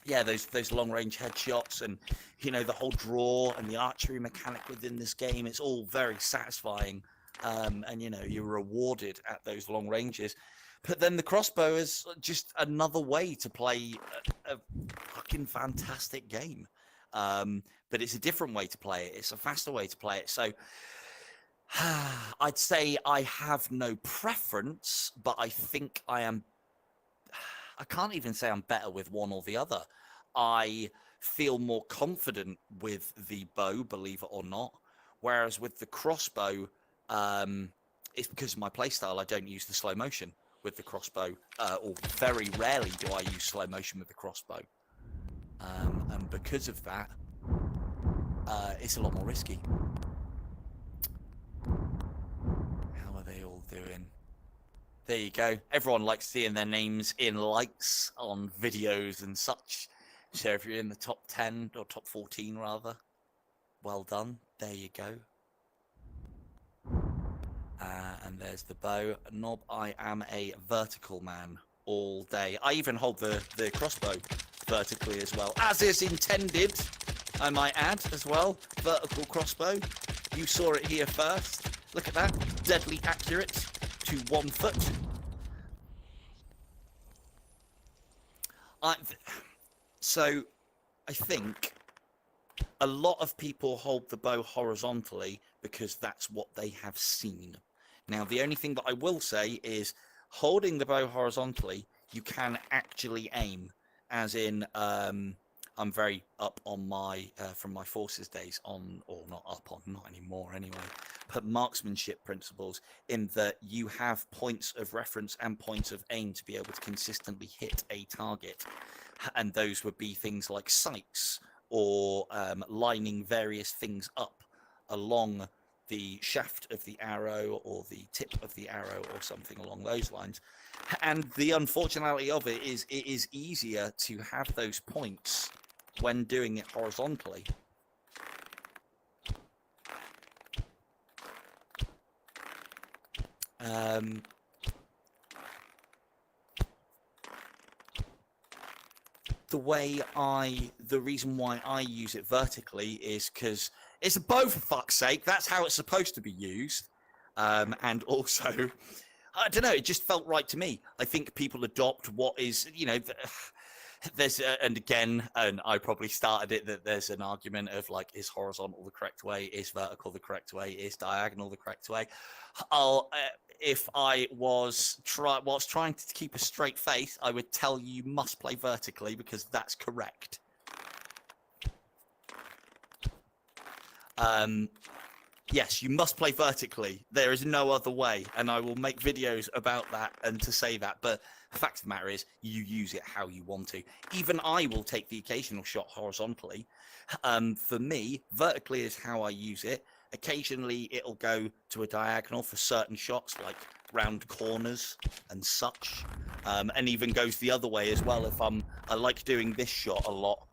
Yeah, those long range headshots, and you know, the whole draw and the archery mechanic within this game. It's all very satisfying, and you know, you're rewarded at those long ranges. But then the crossbow is just another way to play a fucking fantastic game. But it's a different way to play it. It's a faster way to play it. So I'd say I have no preference, but I think I can't even say I'm better with one or the other. I feel more confident with the bow, believe it or not. Whereas with the crossbow, it's because of my playstyle. I don't use the slow motion with the crossbow, or very rarely do I use slow motion with the crossbow. And because of that, it's a lot more risky. How are they all doing? There you go. Everyone likes seeing their names in lights on videos and such. So if you're in the top 10 or top 14 rather, well done. There you go. And there's the bow knob. I am a vertical man all day. I even hold the crossbow vertically as well, as is intended, I might add as well. Vertical crossbow. You saw it here first. Look at that. Deadly accurate to 1 foot. So I think a lot of people hold the bow horizontally because that's what they have seen. Now, the only thing that I will say is holding the bow horizontally, you can actually aim, as in, I'm very up on my, from my forces days on, or not up on, not anymore anyway, but marksmanship principles, in that you have points of reference and points of aim to be able to consistently hit a target. And those would be things like sights, or lining various things up along the shaft of the arrow or the tip of the arrow or something along those lines. And the unfortunality of it is easier to have those points when doing it horizontally. The reason why I use it vertically is because it's a bow, for fuck's sake. That's how it's supposed to be used. And also, I don't know, it just felt right to me. I think people adopt what is, you know, there's and again, and I probably started it, that there's an argument of like, is horizontal the correct way, is vertical the correct way, is diagonal the correct way. I'll if I was trying to keep a straight face, I would tell you must play vertically because that's correct. Yes, you must play vertically. There is no other way, and I will make videos about that and to say that. But the fact of the matter is, you use it how you want to. Even I will take the occasional shot horizontally. For me, vertically is how I use it. Occasionally, it'll go to a diagonal for certain shots, like round corners and such, and even goes the other way as well. If I like doing this shot a lot,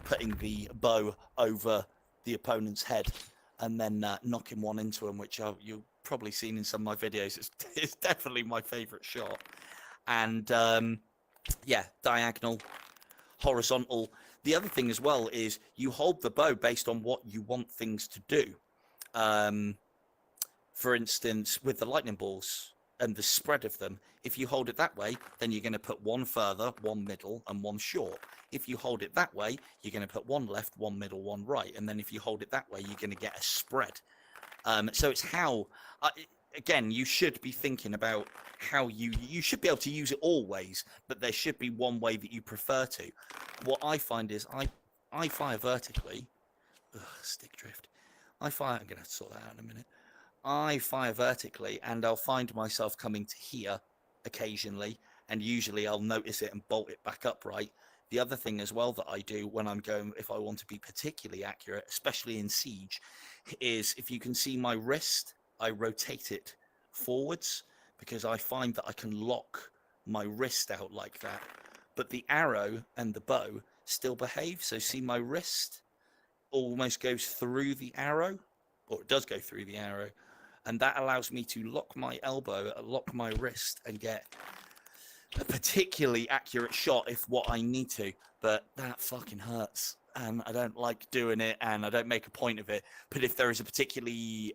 putting the bow over the opponent's head and then knocking one into him, which you've probably seen in some of my videos. It's definitely my favorite shot. And yeah, diagonal, horizontal. The other thing as well is you hold the bow based on what you want things to do. For instance, with the lightning balls and the spread of them, if you hold it that way, then you're going to put one further, one middle, and one short. If you hold it that way, you're going to put one left, one middle, one right. And then if you hold it that way, you're going to get a spread. So it's how, again, you should be thinking about how you should be able to use it always, but there should be one way that you prefer to. What I find is I fire vertically. Ugh, stick drift. I'm going to have to sort that out in a minute. I fire vertically and I'll find myself coming to here occasionally, and usually I'll notice it and bolt it back upright. The other thing as well that I do when I'm going, if I want to be particularly accurate, especially in Siege, is if you can see my wrist, I rotate it forwards because I find that I can lock my wrist out like that. But the arrow and the bow still behave. So see, my wrist almost goes through the arrow, or it does go through the arrow. And that allows me to lock my elbow, lock my wrist, and get a particularly accurate shot if what I need to. But that fucking hurts. And I don't like doing it, and I don't make a point of it. But if there is a particularly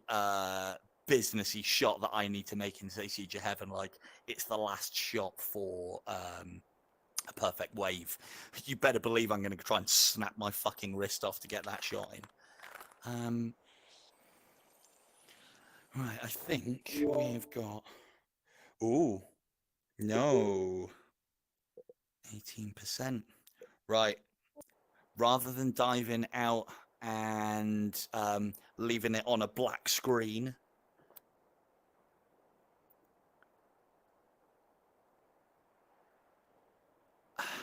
businessy shot that I need to make in, say, Siege of Heaven, like it's the last shot for a perfect wave, you better believe I'm going to try and snap my fucking wrist off to get that shot in. Right, I think we've got... Ooh, no. 18%. Right. Rather than diving out and leaving it on a black screen,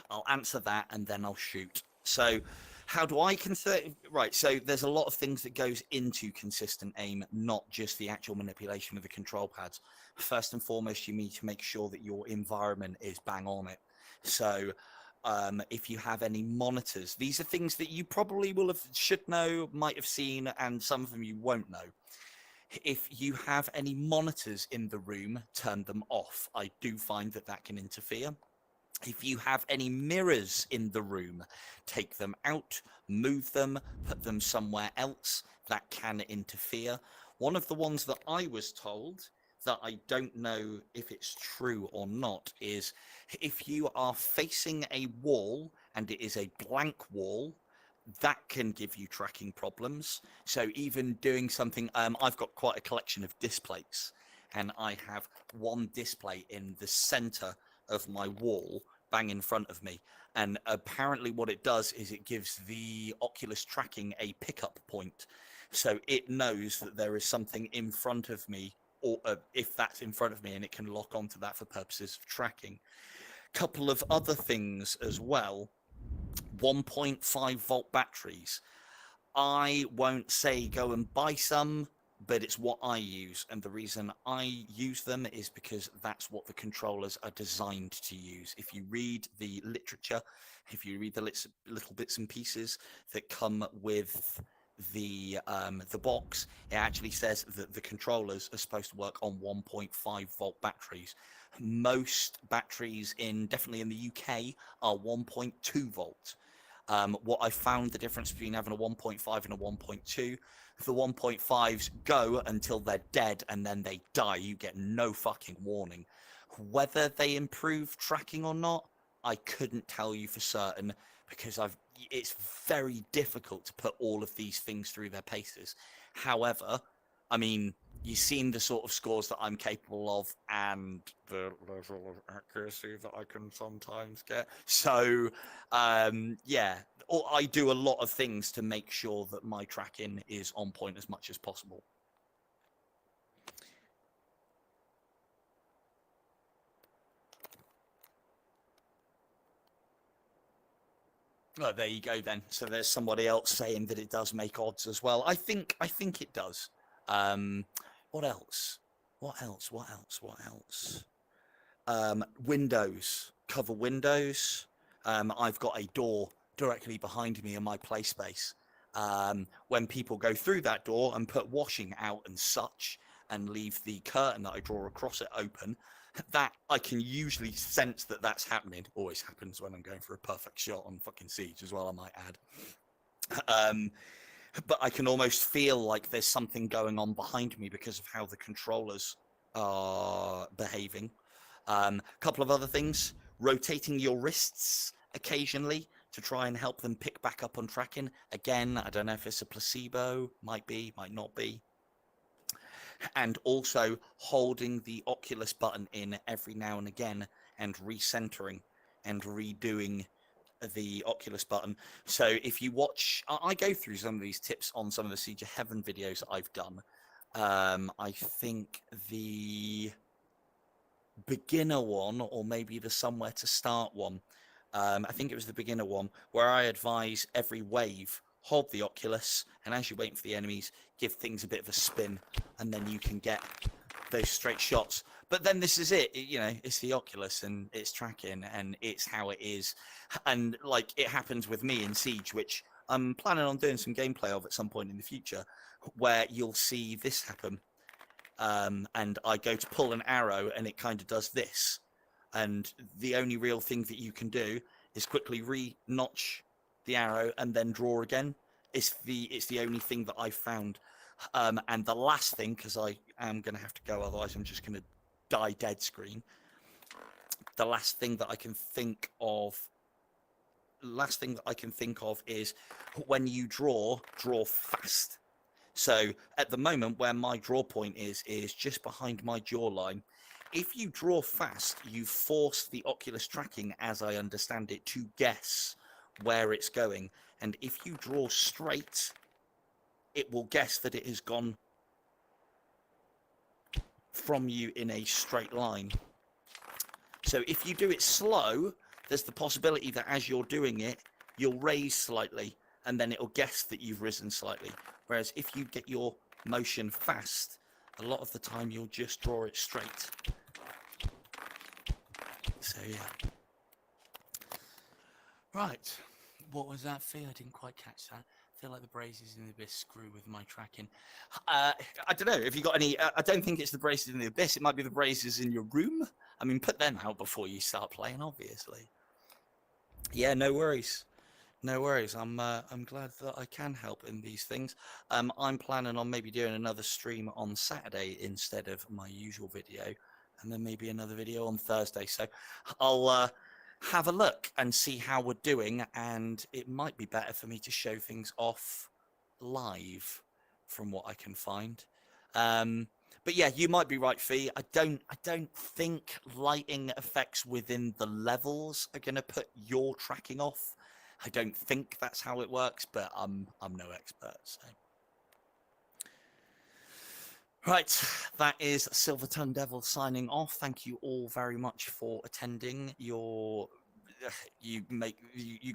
I'll answer that and then I'll shoot. So how do I consider... Right, so there's a lot of things that goes into consistent aim, not just the actual manipulation of the control pads. First and foremost, you need to make sure that your environment is bang on it. So if you have any monitors, these are things that you probably should know, might have seen, and some of them you won't know. If you have any monitors in the room, turn them off. I do find that that can interfere. If you have any mirrors in the room, take them out, move them, put them somewhere else. That can interfere. One of the ones that I was told, that I don't know if it's true or not, is if you are facing a wall and it is a blank wall, that can give you tracking problems. So even doing something, I've got quite a collection of displays, and I have one display in the center of my wall bang in front of me, and apparently what it does is it gives the Oculus tracking a pickup point, so it knows that there is something in front of me, or if that's in front of me, and it can lock onto that for purposes of tracking. Couple of other things as well. 1.5 volt batteries. I won't say go and buy some, but it's what I use, and the reason I use them is because that's what the controllers are designed to use. If you read the literature, if you read the little bits and pieces that come with the box, it actually says that the controllers are supposed to work on 1.5 volt batteries. Most batteries definitely in the UK are 1.2 volt. What I found the difference between having a 1.5 and a 1.2, the 1.5s go until they're dead and then they die. You get no fucking warning. Whether they improve tracking or not, I couldn't tell you for certain because it's very difficult to put all of these things through their paces. However, I mean, you've seen the sort of scores that I'm capable of and the level of accuracy that I can sometimes get. So, yeah, I do a lot of things to make sure that my tracking is on point as much as possible. Oh, there you go then. So there's somebody else saying that it does make odds as well. I think it does. What else? What else? What else? What else? Windows. Cover windows. I've got a door directly behind me in my play space. When people go through that door and put washing out and such and leave the curtain that I draw across it open, that I can usually sense that that's happening. Always happens when I'm going for a perfect shot on fucking Siege as well, I might add. But I can almost feel like there's something going on behind me because of how the controllers are behaving. A couple of other things, rotating your wrists occasionally to try and help them pick back up on tracking. Again, I don't know if it's a placebo, might be, might not be. And also holding the Oculus button in every now and again and recentering and redoing the Oculus button. So if you watch, I go through some of these tips on some of the Siege of Heaven videos that I've done. I think the beginner one, or maybe the somewhere to start one, I think it was the beginner one, where I advise every wave, hold the Oculus, and as you're waiting for the enemies, give things a bit of a spin, and then you can get those straight shots. But then this is it, you know, it's the Oculus and it's tracking and it's how it is. And like it happens with me in Siege, which I'm planning on doing some gameplay of at some point in the future, where you'll see this happen. And I go to pull an arrow and it kind of does this. And the only real thing that you can do is quickly re-notch the arrow and then draw again. It's the only thing that I've found. And the last thing, because I am going to have to go, otherwise I'm just going to die dead screen. The last thing that I can think of is when you draw fast. So at the moment where my draw point is just behind my jawline. If you draw fast, you force the Oculus tracking, as I understand it, to guess where it's going. And if you draw straight, it will guess that it has gone from you in a straight line. So if you do it slow, there's the possibility that as you're doing it, you'll raise slightly, and then it'll guess that you've risen slightly. Whereas if you get your motion fast, a lot of the time you'll just draw it straight. So yeah. Right. What was that feel? I didn't quite catch that. I feel like the braces in the abyss screw with my tracking. I don't know. If you got any, I don't think it's the braces in the abyss. It might be the braces in your room. I mean, put them out before you start playing, obviously. Yeah, no worries. No worries. I'm glad that I can help in these things. I'm planning on maybe doing another stream on Saturday instead of my usual video, and then maybe another video on Thursday. So I'll have a look and see how we're doing, and it might be better for me to show things off live from what I can find. But yeah, you might be right, Fee. I don't think lighting effects within the levels are going to put your tracking off. I don't think that's how it works, but I'm no expert. So. Right, that is Silver Tongue Devil signing off. Thank you all very much for attending. You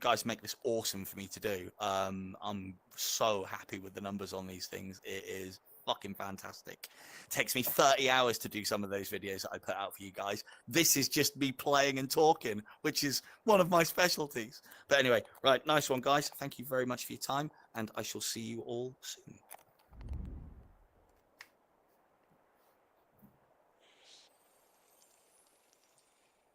guys make this awesome for me to do. I'm so happy with the numbers on these things. It is fucking fantastic. It takes me 30 hours to do some of those videos that I put out for you guys. This is just me playing and talking, which is one of my specialties. But anyway, right, nice one, guys. Thank you very much for your time, and I shall see you all soon.